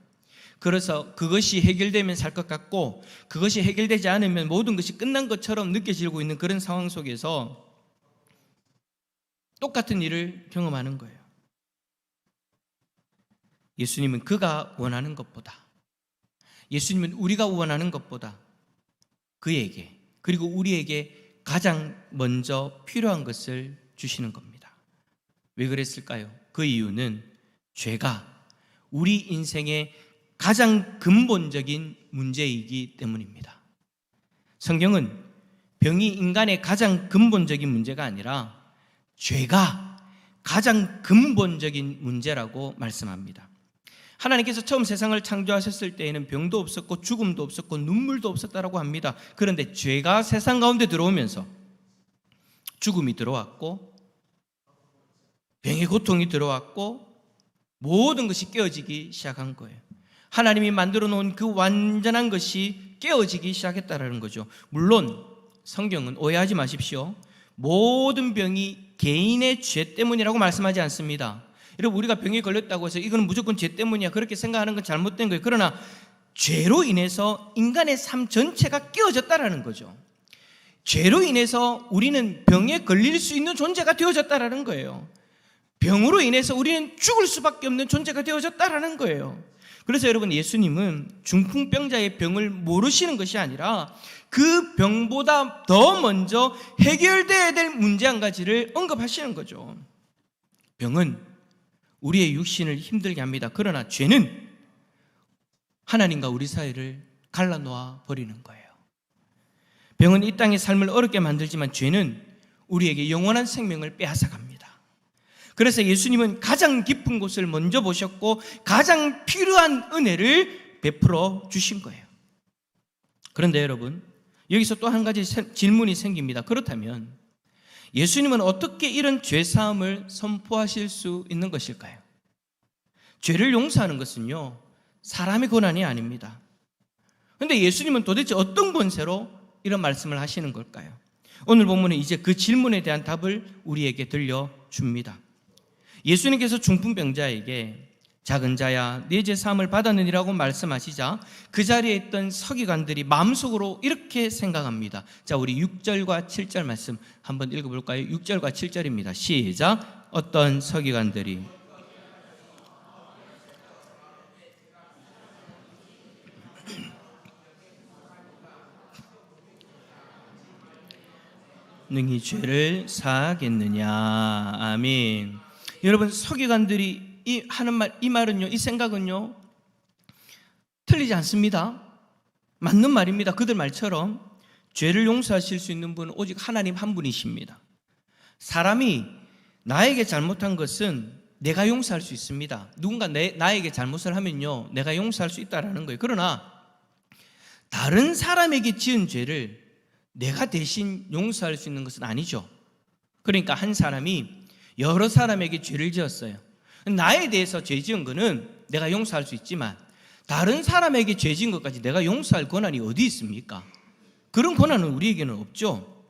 그래서 그것이 해결되면 살 것 같고 그것이 해결되지 않으면 모든 것이 끝난 것처럼 느껴지고 있는 그런 상황 속에서 똑같은 일을 경험하는 거예요. 예수님은 그가 원하는 것보다, 예수님은 우리가 원하는 것보다 그에게 그리고 우리에게 가장 먼저 필요한 것을 주시는 겁니다. 왜 그랬을까요? 그 이유는 죄가 우리 인생의 가장 근본적인 문제이기 때문입니다. 성경은 병이 인간의 가장 근본적인 문제가 아니라 죄가 가장 근본적인 문제라고 말씀합니다. 하나님께서 처음 세상을 창조하셨을 때에는 병도 없었고 죽음도 없었고 눈물도 없었다라고 합니다. 그런데 죄가 세상 가운데 들어오면서 죽음이 들어왔고 병의 고통이 들어왔고 모든 것이 깨어지기 시작한 거예요. 하나님이 만들어 놓은 그 완전한 것이 깨어지기 시작했다라는 거죠. 물론 성경은 오해하지 마십시오. 모든 병이 개인의 죄 때문이라고 말씀하지 않습니다. 여러분, 우리가 병에 걸렸다고 해서 이건 무조건 죄 때문이야, 그렇게 생각하는 건 잘못된 거예요. 그러나 죄로 인해서 인간의 삶 전체가 깨어졌다라는 거죠. 죄로 인해서 우리는 병에 걸릴 수 있는 존재가 되어졌다라는 거예요. 병으로 인해서 우리는 죽을 수밖에 없는 존재가 되어졌다라는 거예요. 그래서 여러분, 예수님은 중풍병자의 병을 모르시는 것이 아니라 그 병보다 더 먼저 해결돼야 될 문제 한 가지를 언급하시는 거죠. 병은 우리의 육신을 힘들게 합니다. 그러나 죄는 하나님과 우리 사이를 갈라놓아 버리는 거예요. 병은 이 땅의 삶을 어렵게 만들지만 죄는 우리에게 영원한 생명을 빼앗아갑니다. 그래서 예수님은 가장 깊은 곳을 먼저 보셨고 가장 필요한 은혜를 베풀어 주신 거예요. 그런데 여러분, 여기서 또 한 가지 질문이 생깁니다. 그렇다면 예수님은 어떻게 이런 죄사함을 선포하실 수 있는 것일까요? 죄를 용서하는 것은요, 사람의 권한이 아닙니다. 그런데 예수님은 도대체 어떤 권세로 이런 말씀을 하시는 걸까요? 오늘 본문은 이제 그 질문에 대한 답을 우리에게 들려줍니다. 예수님께서 중풍병자에게 작은 자야 네 죄 사함을 받았느니라고 말씀하시자 그 자리에 있던 서기관들이 마음속으로 이렇게 생각합니다. 자, 우리 6절과 7절 말씀 한번 읽어볼까요? 6절과 7절입니다. 시작. 어떤 서기관들이 능히 죄를 사하겠느냐. 아멘. 여러분, 서기관들이 이 말은요, 이 생각은요, 틀리지 않습니다. 맞는 말입니다. 그들 말처럼 죄를 용서하실 수 있는 분은 오직 하나님 한 분이십니다. 사람이 나에게 잘못한 것은 내가 용서할 수 있습니다. 누군가 나에게 잘못을 하면요, 내가 용서할 수 있다라는 거예요. 그러나 다른 사람에게 지은 죄를 내가 대신 용서할 수 있는 것은 아니죠. 그러니까 한 사람이 여러 사람에게 죄를 지었어요. 나에 대해서 죄 지은 거는 내가 용서할 수 있지만 다른 사람에게 죄 지은 것까지 내가 용서할 권한이 어디 있습니까? 그런 권한은 우리에게는 없죠.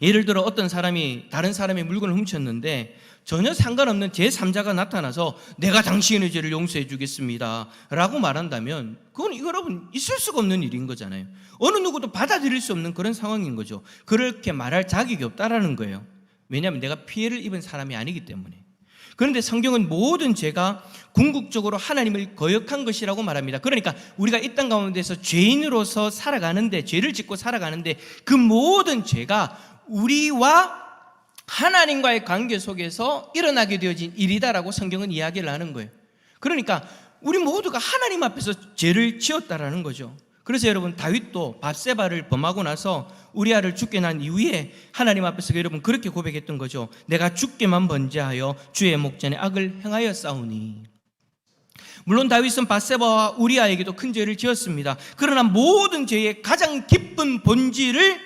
예를 들어 어떤 사람이 다른 사람의 물건을 훔쳤는데 전혀 상관없는 제3자가 나타나서 내가 당신의 죄를 용서해 주겠습니다 라고 말한다면 그건 여러분 있을 수가 없는 일인 거잖아요. 어느 누구도 받아들일 수 없는 그런 상황인 거죠. 그렇게 말할 자격이 없다라는 거예요. 왜냐하면 내가 피해를 입은 사람이 아니기 때문에. 그런데 성경은 모든 죄가 궁극적으로 하나님을 거역한 것이라고 말합니다. 그러니까 우리가 이 땅 가운데서 죄인으로서 살아가는데, 죄를 짓고 살아가는데 그 모든 죄가 우리와 하나님과의 관계 속에서 일어나게 되어진 일이다라고 성경은 이야기를 하는 거예요. 그러니까 우리 모두가 하나님 앞에서 죄를 지었다라는 거죠. 그래서 여러분, 다윗도 밧세바를 범하고 나서 우리아를 죽게 난 이후에 하나님 앞에서 여러분 그렇게 고백했던 거죠. 내가 죽게만 번제하여 주의 목전에 악을 행하여 싸우니. 물론 다윗은 밧세바와 우리아에게도 큰 죄를 지었습니다. 그러나 모든 죄의 가장 깊은 본질을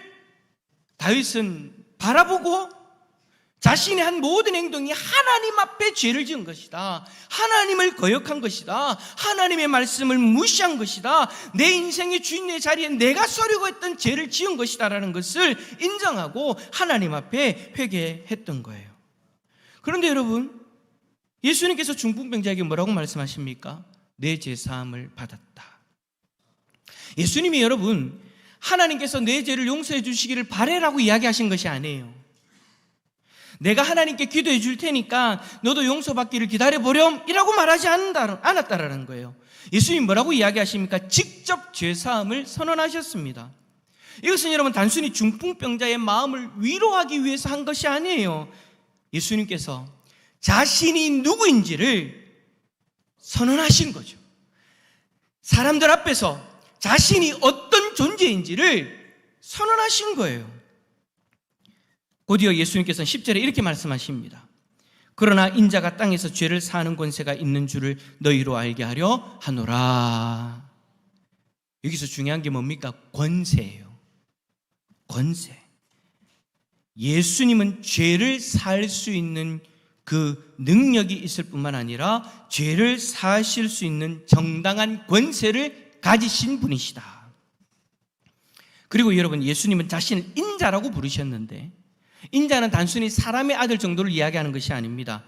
다윗은 바라보고 자신의 한 모든 행동이 하나님 앞에 죄를 지은 것이다, 하나님을 거역한 것이다, 하나님의 말씀을 무시한 것이다, 내 인생의 주인의 자리에 내가 서려고 했던 죄를 지은 것이다 라는 것을 인정하고 하나님 앞에 회개했던 거예요. 그런데 여러분, 예수님께서 중풍병자에게 뭐라고 말씀하십니까? 내 죄 사함을 받았다. 예수님이 여러분 하나님께서 내 죄를 용서해 주시기를 바라라고 이야기하신 것이 아니에요. 내가 하나님께 기도해 줄 테니까 너도 용서받기를 기다려보렴 이라고 말하지 않았다라는 거예요. 예수님 뭐라고 이야기하십니까? 직접 죄사함을 선언하셨습니다. 이것은 여러분 단순히 중풍병자의 마음을 위로하기 위해서 한 것이 아니에요. 예수님께서 자신이 누구인지를 선언하신 거죠. 사람들 앞에서 자신이 어떤 존재인지를 선언하신 거예요. 곧이어 예수님께서는 10절에 이렇게 말씀하십니다. 그러나 인자가 땅에서 죄를 사하는 권세가 있는 줄을 너희로 알게 하려 하노라. 여기서 중요한 게 뭡니까? 권세예요. 권세. 예수님은 죄를 사할 수 있는 그 능력이 있을 뿐만 아니라 죄를 사하실 수 있는 정당한 권세를 가지신 분이시다. 그리고 여러분, 예수님은 자신을 인자라고 부르셨는데, 인자는 단순히 사람의 아들 정도를 이야기하는 것이 아닙니다.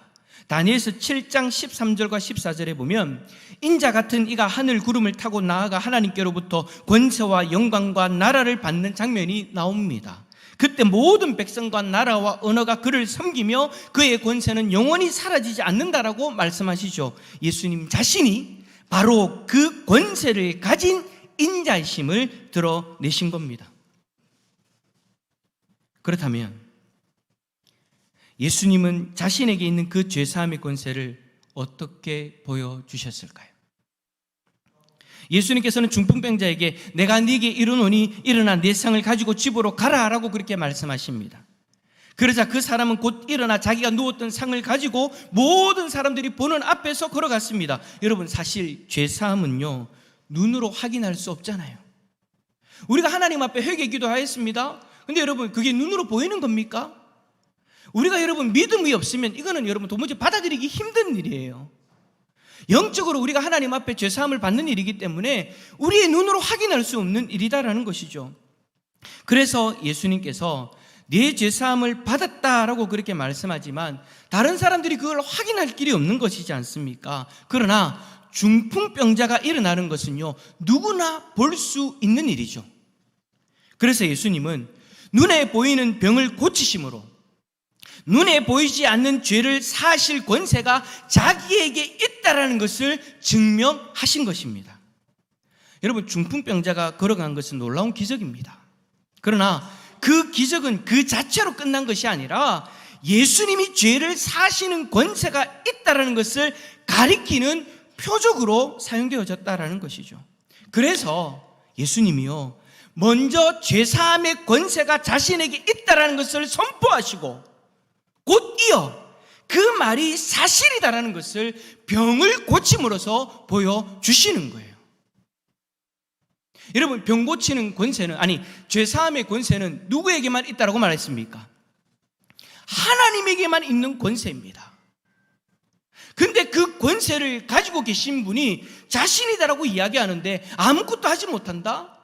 다니엘서 7장 13절과 14절에 보면 인자 같은 이가 하늘 구름을 타고 나아가 하나님께로부터 권세와 영광과 나라를 받는 장면이 나옵니다. 그때 모든 백성과 나라와 언어가 그를 섬기며 그의 권세는 영원히 사라지지 않는다라고 말씀하시죠. 예수님 자신이 바로 그 권세를 가진 인자이심을 드러내신 겁니다. 그렇다면 예수님은 자신에게 있는 그 죄사함의 권세를 어떻게 보여주셨을까요? 예수님께서는 중풍병자에게 내가 네게 이르노니 일어나 내 상을 가지고 집으로 가라라고 그렇게 말씀하십니다. 그러자 그 사람은 곧 일어나 자기가 누웠던 상을 가지고 모든 사람들이 보는 앞에서 걸어갔습니다. 여러분, 사실 죄사함은요, 눈으로 확인할 수 없잖아요. 우리가 하나님 앞에 회개 기도하였습니다. 근데 여러분, 그게 눈으로 보이는 겁니까? 우리가 여러분 믿음이 없으면 이거는 여러분 도무지 받아들이기 힘든 일이에요. 영적으로 우리가 하나님 앞에 죄사함을 받는 일이기 때문에 우리의 눈으로 확인할 수 없는 일이다라는 것이죠. 그래서 예수님께서 네 죄사함을 받았다라고 그렇게 말씀하지만 다른 사람들이 그걸 확인할 길이 없는 것이지 않습니까? 그러나 중풍병자가 일어나는 것은요, 누구나 볼 수 있는 일이죠. 그래서 예수님은 눈에 보이는 병을 고치심으로 눈에 보이지 않는 죄를 사하실 권세가 자기에게 있다라는 것을 증명하신 것입니다. 여러분, 중풍병자가 걸어간 것은 놀라운 기적입니다. 그러나 그 기적은 그 자체로 끝난 것이 아니라 예수님이 죄를 사하시는 권세가 있다라는 것을 가리키는 표적으로 사용되어졌다라는 것이죠. 그래서 예수님이요, 먼저 죄사함의 권세가 자신에게 있다라는 것을 선포하시고 곧 이어 그 말이 사실이다라는 것을 병을 고침으로써 보여주시는 거예요. 여러분, 병 고치는 권세는, 죄사함의 권세는 누구에게만 있다라고 말했습니까? 하나님에게만 있는 권세입니다. 근데 그 권세를 가지고 계신 분이 자신이다라고 이야기하는데 아무것도 하지 못한다?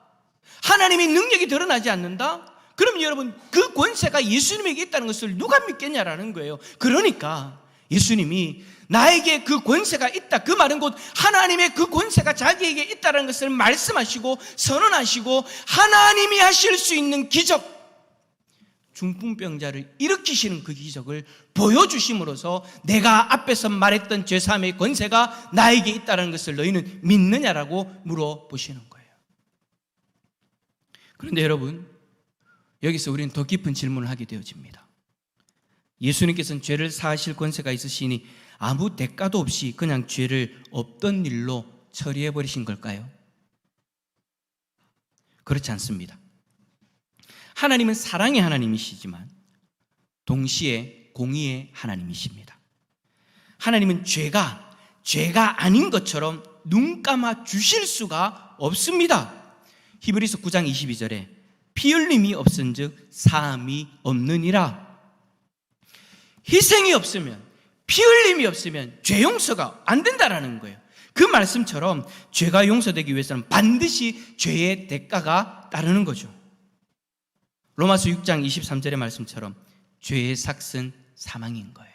하나님의 능력이 드러나지 않는다? 그럼 여러분, 그 권세가 예수님에게 있다는 것을 누가 믿겠냐라는 거예요. 그러니까 예수님이 나에게 그 권세가 있다, 그 말은 곧 하나님의 그 권세가 자기에게 있다는 것을 말씀하시고 선언하시고 하나님이 하실 수 있는 기적, 중풍병자를 일으키시는 그 기적을 보여주심으로써 내가 앞에서 말했던 죄사함의 권세가 나에게 있다는 것을 너희는 믿느냐라고 물어보시는 거예요. 그런데 여러분, 여기서 우리는 더 깊은 질문을 하게 되어집니다. 예수님께서는 죄를 사하실 권세가 있으시니 아무 대가도 없이 그냥 죄를 없던 일로 처리해버리신 걸까요? 그렇지 않습니다. 하나님은 사랑의 하나님이시지만 동시에 공의의 하나님이십니다. 하나님은 죄가 아닌 것처럼 눈 감아 주실 수가 없습니다. 히브리서 9장 22절에 피 흘림이 없은즉 사함이 없느니라. 희생이 없으면, 피 흘림이 없으면 죄 용서가 안 된다라는 거예요. 그 말씀처럼 죄가 용서되기 위해서는 반드시 죄의 대가가 따르는 거죠. 로마서 6장 23절의 말씀처럼 죄의 삭은 사망인 거예요.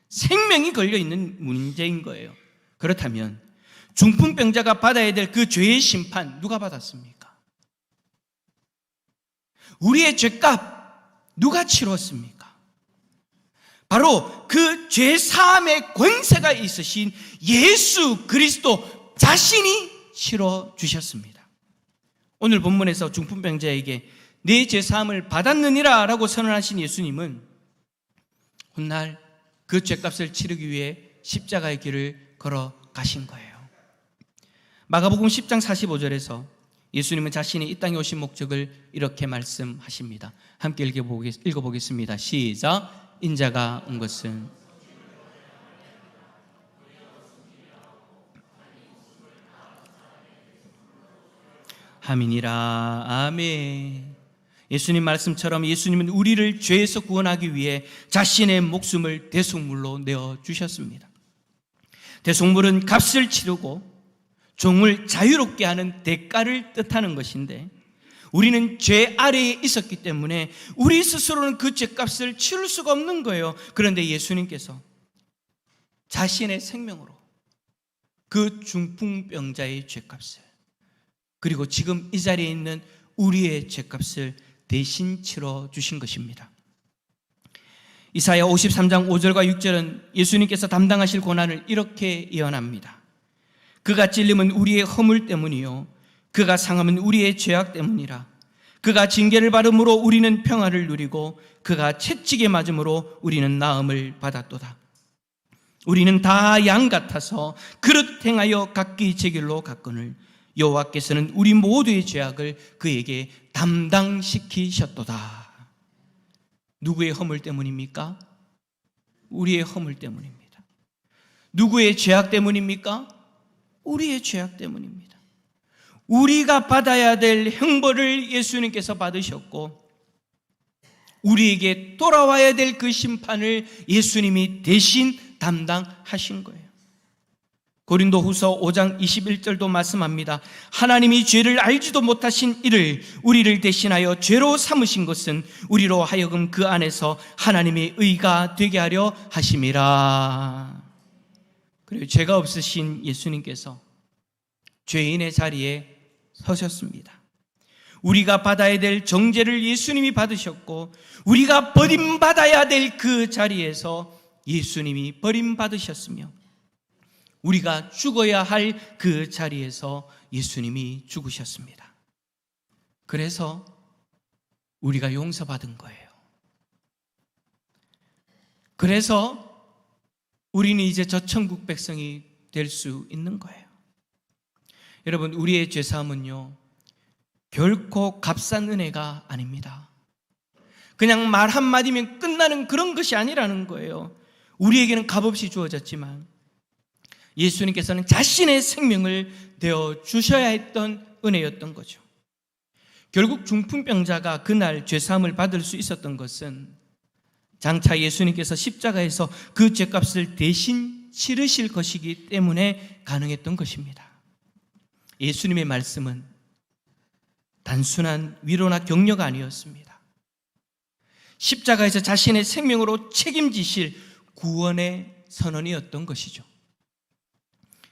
생명이 걸려있는 문제인 거예요. 그렇다면 중풍병자가 받아야 될 그 죄의 심판 누가 받았습니까? 우리의 죄값 누가 치렀습니까? 바로 그 죄사함의 권세가 있으신 예수 그리스도 자신이 치러주셨습니다. 오늘 본문에서 중풍병자에게 네 죄사함을 받았느니라 라고 선언하신 예수님은 훗날 그 죄값을 치르기 위해 십자가의 길을 걸어가신 거예요. 마가복음 10장 45절에서 예수님은 자신이 이 땅에 오신 목적을 이렇게 말씀하십니다. 함께 읽어보겠습니다. 시작. 인자가 온 것은 함이니라. 아멘. 예수님 말씀처럼 예수님은 우리를 죄에서 구원하기 위해 자신의 목숨을 대속물로 내어주셨습니다. 대속물은 값을 치르고 종을 자유롭게 하는 대가를 뜻하는 것인데, 우리는 죄 아래에 있었기 때문에 우리 스스로는 그 죄값을 치를 수가 없는 거예요. 그런데 예수님께서 자신의 생명으로 그 중풍병자의 죄값을, 그리고 지금 이 자리에 있는 우리의 죄값을 대신 치러 주신 것입니다. 이사야 53장 5절과 6절은 예수님께서 담당하실 고난을 이렇게 예언합니다. 그가 찔림은 우리의 허물 때문이요 그가 상함은 우리의 죄악 때문이라. 그가 징계를 받음으로 우리는 평화를 누리고 그가 채찍에 맞음으로 우리는 나음을 받았도다. 우리는 다 양 같아서 그릇 행하여 각기 제 길로 갔거늘 여호와께서는 우리 모두의 죄악을 그에게 담당시키셨도다. 누구의 허물 때문입니까? 우리의 허물 때문입니다. 누구의 죄악 때문입니까? 우리의 죄악 때문입니다. 우리가 받아야 될 형벌을 예수님께서 받으셨고, 우리에게 돌아와야 될 그 심판을 예수님이 대신 담당하신 거예요. 고린도후서 5장 21절도 말씀합니다. 하나님이 죄를 알지도 못하신 이를 우리를 대신하여 죄로 삼으신 것은 우리로 하여금 그 안에서 하나님의 의가 되게 하려 하심이라. 그리고 죄가 없으신 예수님께서 죄인의 자리에 서셨습니다. 우리가 받아야 될 정죄를 예수님이 받으셨고, 우리가 버림받아야 될 그 자리에서 예수님이 버림받으셨으며, 우리가 죽어야 할 그 자리에서 예수님이 죽으셨습니다. 그래서 우리가 용서받은 거예요. 그래서 우리는 이제 저 천국 백성이 될 수 있는 거예요. 여러분, 우리의 죄사함은요 결코 값싼 은혜가 아닙니다. 그냥 말 한마디면 끝나는 그런 것이 아니라는 거예요. 우리에게는 값없이 주어졌지만 예수님께서는 자신의 생명을 내어 주셔야 했던 은혜였던 거죠. 결국 중풍병자가 그날 죄사함을 받을 수 있었던 것은 장차 예수님께서 십자가에서 그 죄값을 대신 치르실 것이기 때문에 가능했던 것입니다. 예수님의 말씀은 단순한 위로나 격려가 아니었습니다. 십자가에서 자신의 생명으로 책임지실 구원의 선언이었던 것이죠.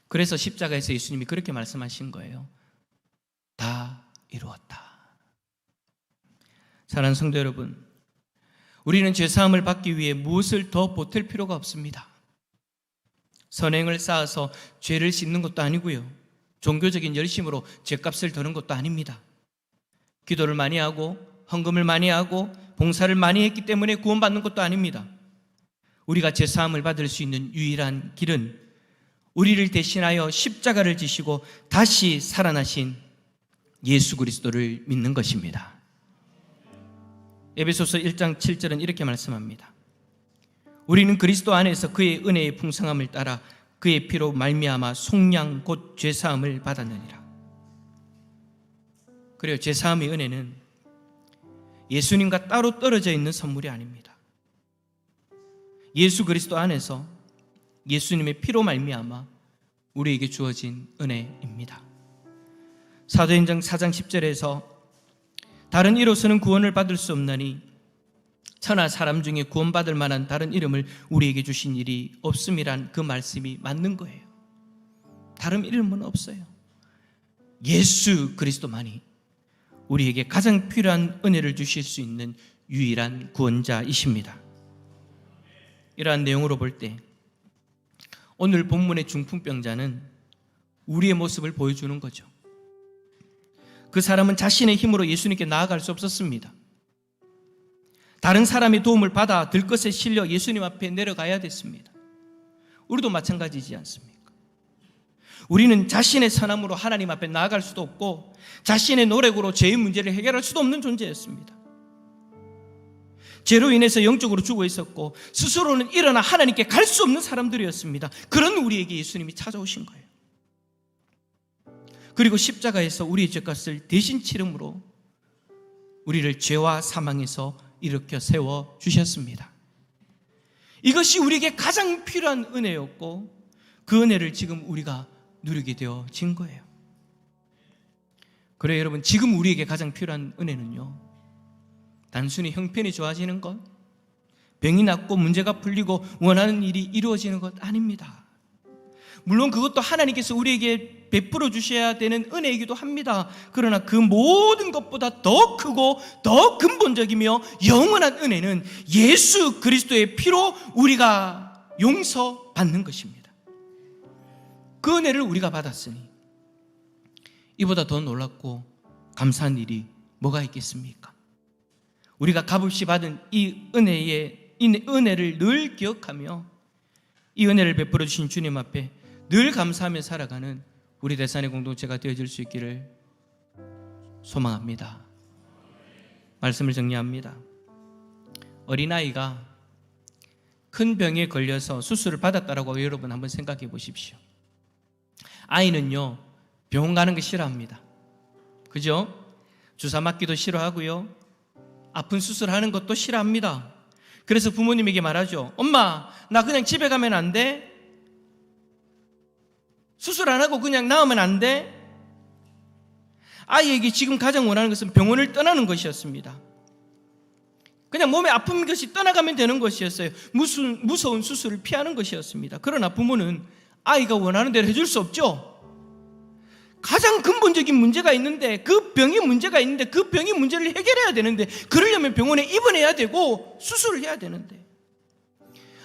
그래서 십자가에서 예수님이 그렇게 말씀하신 거예요. 다 이루었다. 사랑하는 성도 여러분, 우리는 죄사함을 받기 위해 무엇을 더 보탤 필요가 없습니다. 선행을 쌓아서 죄를 씻는 것도 아니고요, 종교적인 열심으로 죄값을 더는 것도 아닙니다. 기도를 많이 하고 헌금을 많이 하고 봉사를 많이 했기 때문에 구원받는 것도 아닙니다. 우리가 죄사함을 받을 수 있는 유일한 길은 우리를 대신하여 십자가를 지시고 다시 살아나신 예수 그리스도를 믿는 것입니다. 에베소서 1장 7절은 이렇게 말씀합니다. 우리는 그리스도 안에서 그의 은혜의 풍성함을 따라 그의 피로 말미암아 속량 곧 죄사함을 받았느니라. 그래요, 죄사함의 은혜는 예수님과 따로 떨어져 있는 선물이 아닙니다. 예수 그리스도 안에서 예수님의 피로 말미암아 우리에게 주어진 은혜입니다. 사도행전 4장 10절에서 다른 이로서는 구원을 받을 수 없나니 천하 사람 중에 구원받을 만한 다른 이름을 우리에게 주신 일이 없음이란 그 말씀이 맞는 거예요. 다른 이름은 없어요. 예수 그리스도만이 우리에게 가장 필요한 은혜를 주실 수 있는 유일한 구원자이십니다. 이러한 내용으로 볼 때 오늘 본문의 중풍병자는 우리의 모습을 보여주는 거죠. 그 사람은 자신의 힘으로 예수님께 나아갈 수 없었습니다. 다른 사람의 도움을 받아 들것에 실려 예수님 앞에 내려가야 됐습니다. 우리도 마찬가지지 않습니까? 우리는 자신의 선함으로 하나님 앞에 나아갈 수도 없고 자신의 노력으로 죄의 문제를 해결할 수도 없는 존재였습니다. 죄로 인해서 영적으로 죽어 있었고 스스로는 일어나 하나님께 갈 수 없는 사람들이었습니다. 그런 우리에게 예수님이 찾아오신 거예요. 그리고 십자가에서 우리의 죄값을 대신 치름으로 우리를 죄와 사망에서 일으켜 세워 주셨습니다. 이것이 우리에게 가장 필요한 은혜였고 그 은혜를 지금 우리가 누리게 되어진 거예요. 그래요, 여러분, 지금 우리에게 가장 필요한 은혜는요, 단순히 형편이 좋아지는 것, 병이 낫고 문제가 풀리고 원하는 일이 이루어지는 것 아닙니다. 물론 그것도 하나님께서 우리에게 베풀어 주셔야 되는 은혜이기도 합니다. 그러나 그 모든 것보다 더 크고 더 근본적이며 영원한 은혜는 예수 그리스도의 피로 우리가 용서받는 것입니다. 그 은혜를 우리가 받았으니 이보다 더 놀랍고 감사한 일이 뭐가 있겠습니까? 우리가 값없이 받은 이 은혜를 늘 기억하며 이 은혜를 베풀어 주신 주님 앞에 늘 감사하며 살아가는 우리 대산의 공동체가 되어질 수 있기를 소망합니다. 말씀을 정리합니다. 어린아이가 큰 병에 걸려서 수술을 받았다라고 여러분 한번 생각해 보십시오. 아이는요, 병원 가는 거 싫어합니다. 그죠? 주사 맞기도 싫어하고요, 아픈 수술하는 것도 싫어합니다. 그래서 부모님에게 말하죠. 엄마, 나 그냥 집에 가면 안 돼? 수술 안 하고 그냥 나으면 안 돼? 아이에게 지금 가장 원하는 것은 병원을 떠나는 것이었습니다. 그냥 몸에 아픈 것이 떠나가면 되는 것이었어요. 무서운 수술을 피하는 것이었습니다. 그러나 부모는 아이가 원하는 대로 해줄 수 없죠. 가장 근본적인 문제가 있는데, 그 병이 문제가 있는데 그 병이 문제를 해결해야 되는데, 그러려면 병원에 입원해야 되고 수술을 해야 되는데,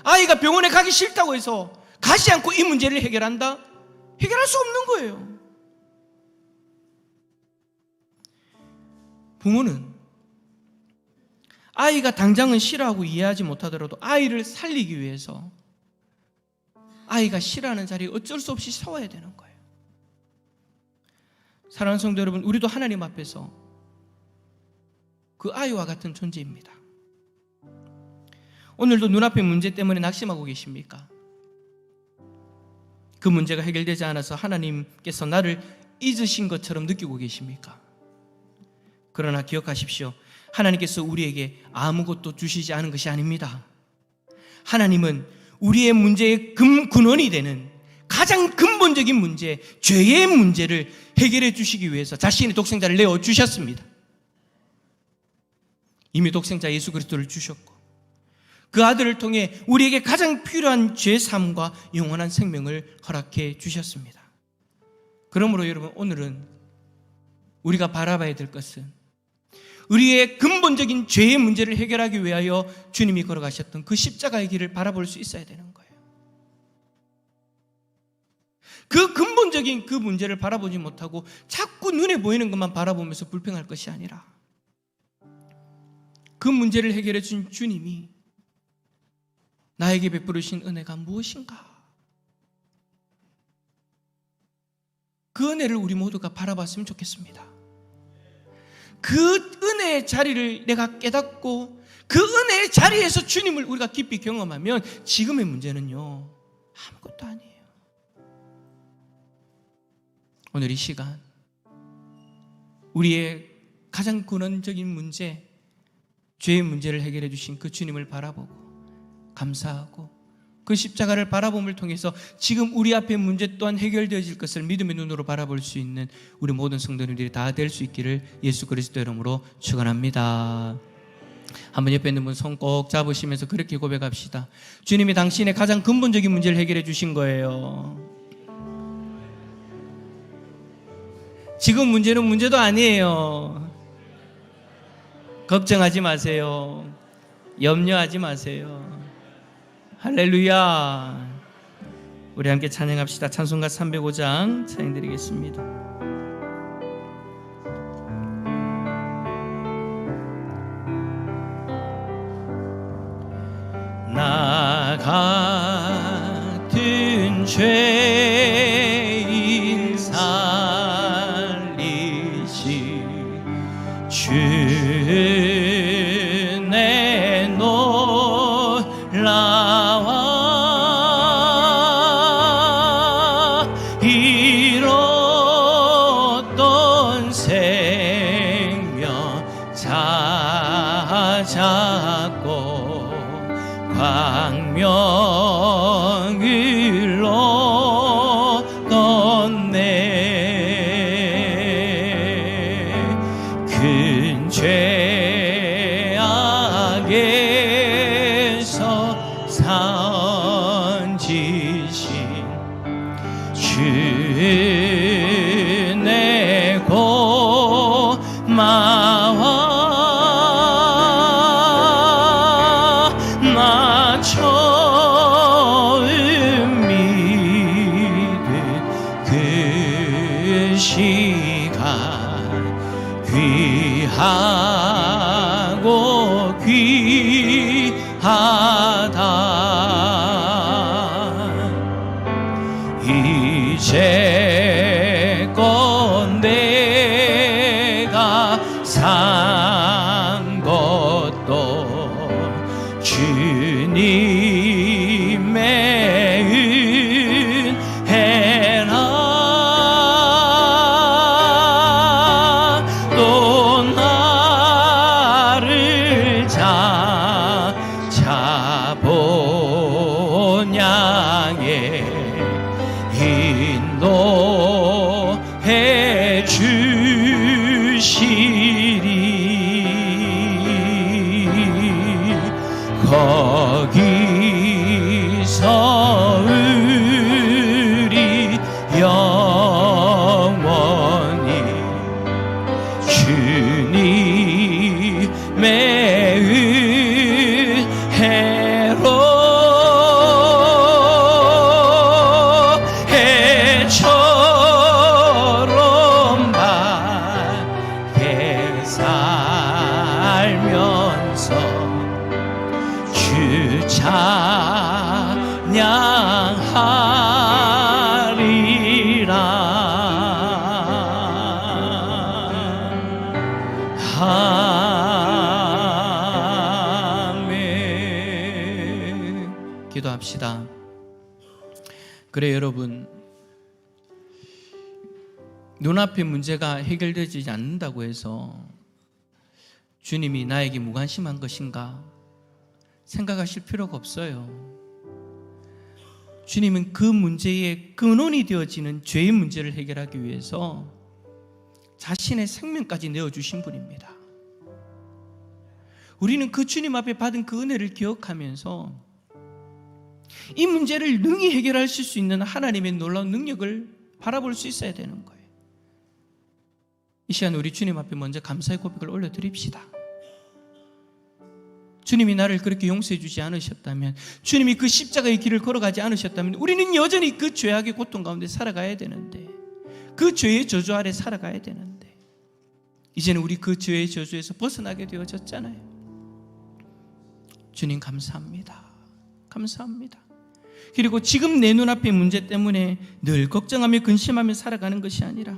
아이가 병원에 가기 싫다고 해서 가지 않고 이 문제를 해결한다? 해결할 수 없는 거예요. 부모는 아이가 당장은 싫어하고 이해하지 못하더라도 아이를 살리기 위해서 아이가 싫어하는 자리에 어쩔 수 없이 서야 되는 거예요. 사랑하는 성도 여러분, 우리도 하나님 앞에서 그 아이와 같은 존재입니다. 오늘도 눈앞의 문제 때문에 낙심하고 계십니까? 그 문제가 해결되지 않아서 하나님께서 나를 잊으신 것처럼 느끼고 계십니까? 그러나 기억하십시오. 하나님께서 우리에게 아무것도 주시지 않은 것이 아닙니다. 하나님은 우리의 문제의 근원이 되는 가장 근본적인 문제, 죄의 문제를 해결해 주시기 위해서 자신의 독생자를 내어주셨습니다. 이미 독생자 예수 그리스도를 주셨고 그 아들을 통해 우리에게 가장 필요한 죄사함과 영원한 생명을 허락해 주셨습니다. 그러므로 여러분, 오늘은 우리가 바라봐야 될 것은 우리의 근본적인 죄의 문제를 해결하기 위하여 주님이 걸어가셨던 그 십자가의 길을 바라볼 수 있어야 되는 거예요. 그 근본적인 그 문제를 바라보지 못하고 자꾸 눈에 보이는 것만 바라보면서 불평할 것이 아니라 그 문제를 해결해 준 주님이 나에게 베푸르신 은혜가 무엇인가? 그 은혜를 우리 모두가 바라봤으면 좋겠습니다. 그 은혜의 자리를 내가 깨닫고 그 은혜의 자리에서 주님을 우리가 깊이 경험하면 지금의 문제는요, 아무것도 아니에요. 오늘 이 시간 우리의 가장 근원적인 문제, 죄의 문제를 해결해 주신 그 주님을 바라보고 감사하고 그 십자가를 바라봄을 통해서 지금 우리 앞에 문제 또한 해결되어질 것을 믿음의 눈으로 바라볼 수 있는 우리 모든 성도님들이 다 될 수 있기를 예수 그리스도 이름으로 축원합니다. 한번 옆에 있는 분 손 꼭 잡으시면서 그렇게 고백합시다. 주님이 당신의 가장 근본적인 문제를 해결해 주신 거예요. 지금 문제는 문제도 아니에요. 걱정하지 마세요. 염려하지 마세요. 할렐루야. 우리 함께 찬양합시다. 찬송가 305장 찬양드리겠습니다. 나 같은 죄인 살리시 주내 놀라와 이런 지신 주내 고마워 나 처음 믿은 그 시간 귀하고 귀하다 이제껏 내가 산 것도 주님의 은혜라 또 나를 자본 양에 인도해 주시리 거기서 우리 영원히 주님의 은혜로 해처럼 밝게 살면서 주 찬양하리라 아멘. 기도합시다. 그래 여러분, 눈앞의 문제가 해결되지 않는다고 해서 주님이 나에게 무관심한 것인가 생각하실 필요가 없어요. 주님은 그 문제의 근원이 되어지는 죄의 문제를 해결하기 위해서 자신의 생명까지 내어주신 분입니다. 우리는 그 주님 앞에 받은 그 은혜를 기억하면서 이 문제를 능히 해결하실 수 있는 하나님의 놀라운 능력을 바라볼 수 있어야 되는 거예요. 이 시간 우리 주님 앞에 먼저 감사의 고백을 올려드립시다. 주님이 나를 그렇게 용서해 주지 않으셨다면, 주님이 그 십자가의 길을 걸어가지 않으셨다면 우리는 여전히 그 죄악의 고통 가운데 살아가야 되는데, 그 죄의 저주 아래 살아가야 되는데, 이제는 우리 그 죄의 저주에서 벗어나게 되어졌잖아요. 주님 감사합니다. 감사합니다. 그리고 지금 내 눈앞의 문제 때문에 늘 걱정하며 근심하며 살아가는 것이 아니라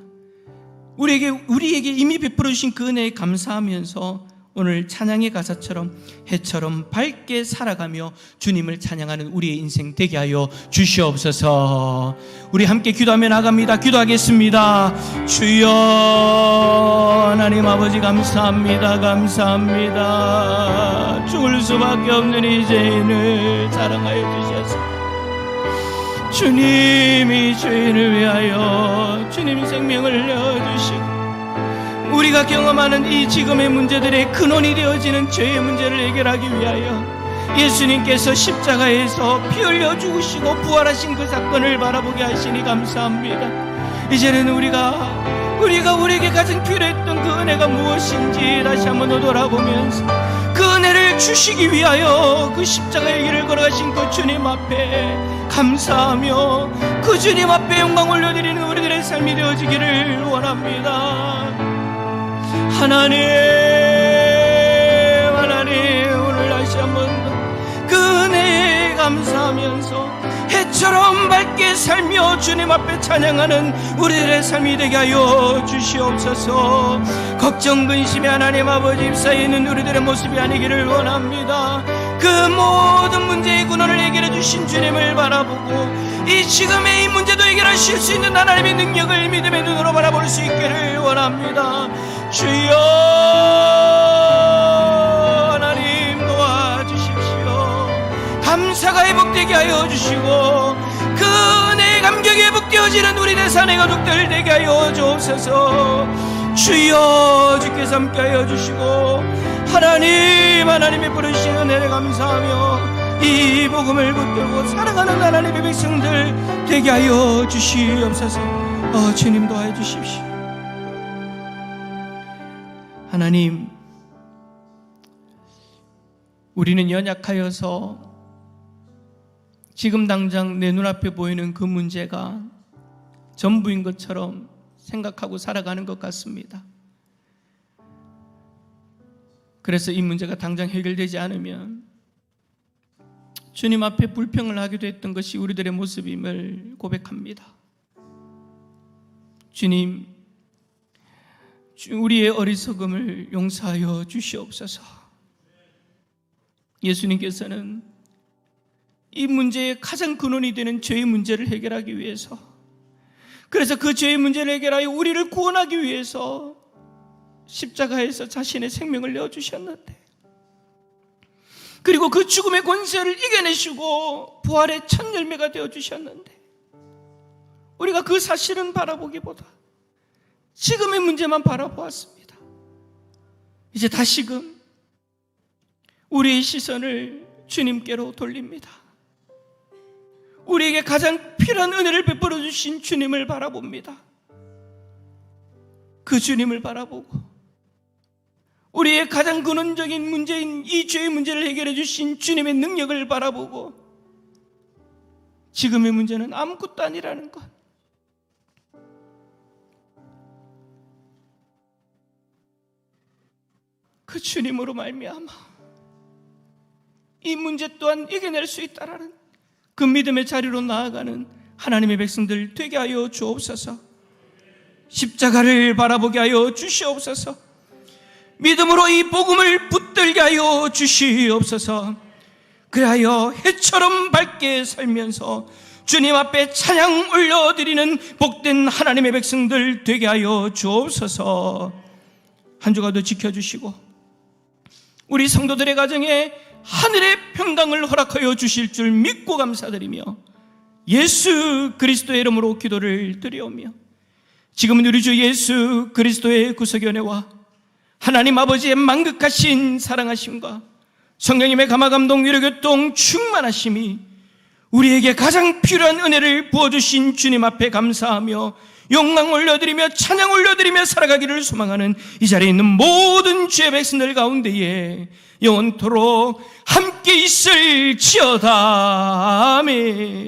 우리에게 이미 베풀어 주신 그 은혜에 감사하면서 오늘 찬양의 가사처럼 해처럼 밝게 살아가며 주님을 찬양하는 우리의 인생 되게 하여 주시옵소서. 우리 함께 기도하며 나갑니다. 기도하겠습니다. 주여 하나님 아버지 감사합니다. 감사합니다. 죽을 수밖에 없는 이 죄인을 사랑하여 주셔서 주님이 죄인을 위하여 주님 생명을 내어주시고 우리가 경험하는 이 지금의 문제들의 근원이 되어지는 죄의 문제를 해결하기 위하여 예수님께서 십자가에서 피 흘려 죽으시고 부활하신 그 사건을 바라보게 하시니 감사합니다. 이제는 우리가 우리에게 가장 필요했던 그 은혜가 무엇인지 다시 한번 돌아보면서 그 은혜를 주시기 위하여 그 십자가의 길을 걸어가신 그 주님 앞에 감사하며 그 주님 앞에 영광 올려드리는 우리들의 삶이 되어지기를 원합니다. 하나님 오늘 다시 한번 그 은혜에 감사하면서 해처럼 밝게 살며 주님 앞에 찬양하는 우리들의 삶이 되게 하여 주시옵소서. 걱정 근심의 하나님 아버지 입사에 있는 우리들의 모습이 아니기를 원합니다. 그 모든 문제의 근원을 해결해 주신 주님을 바라보고 이 지금의 이 문제도 해결하실 수 있는 하나님의 능력을 믿음의 눈으로 바라볼 수 있기를 원합니다. 주여 하나님 도와주십시오. 감사가 회복되게 하여 주시고 그 은혜의 감격이 회복되어지는 우리의 산의 가족들 되게 하여 주옵소서. 주여 주께서 함께 하여 주시고 하나님의 부르신 은혜를 감사하며 이 복음을 붙들고 살아가는 하나님의 백성들 되게 하여 주시옵소서. 주님 도와해 주십시오. 하나님, 우리는 연약하여서 지금 당장 내 눈앞에 보이는 그 문제가 전부인 것처럼 생각하고 살아가는 것 같습니다. 그래서 이 문제가 당장 해결되지 않으면 주님 앞에 불평을 하기도 했던 것이 우리들의 모습임을 고백합니다. 주님, 우리의 어리석음을 용서하여 주시옵소서. 예수님께서는 이 문제의 가장 근원이 되는 죄의 문제를 해결하기 위해서, 그래서 그 죄의 문제를 해결하여 우리를 구원하기 위해서 십자가에서 자신의 생명을 내어주셨는데, 그리고 그 죽음의 권세를 이겨내시고 부활의 첫 열매가 되어주셨는데, 우리가 그 사실은 바라보기보다 지금의 문제만 바라보았습니다. 이제 다시금 우리의 시선을 주님께로 돌립니다. 우리에게 가장 필요한 은혜를 베풀어 주신 주님을 바라봅니다. 그 주님을 바라보고 우리의 가장 근원적인 문제인 이 죄의 문제를 해결해 주신 주님의 능력을 바라보고, 지금의 문제는 아무것도 아니라는 것, 그 주님으로 말미암아 이 문제 또한 이겨낼 수 있다라는 그 믿음의 자리로 나아가는 하나님의 백성들 되게 하여 주옵소서. 십자가를 바라보게 하여 주시옵소서. 믿음으로 이 복음을 붙들게 하여 주시옵소서. 그리하여 해처럼 밝게 살면서 주님 앞에 찬양 올려드리는 복된 하나님의 백성들 되게 하여 주옵소서. 한 주간도 지켜주시고 우리 성도들의 가정에 하늘의 평강을 허락하여 주실 줄 믿고 감사드리며 예수 그리스도의 이름으로 기도를 드리오며, 지금은 우리 주 예수 그리스도의 구속의 은혜와 하나님 아버지의 만극하신 사랑하심과 성령님의 감화감동 위로교통 충만하심이 우리에게 가장 필요한 은혜를 부어주신 주님 앞에 감사하며 영광 올려드리며 찬양 올려드리며 살아가기를 소망하는 이 자리에 있는 모든 주의 백성들 가운데에 영원토록 함께 있을지어다. 아멘.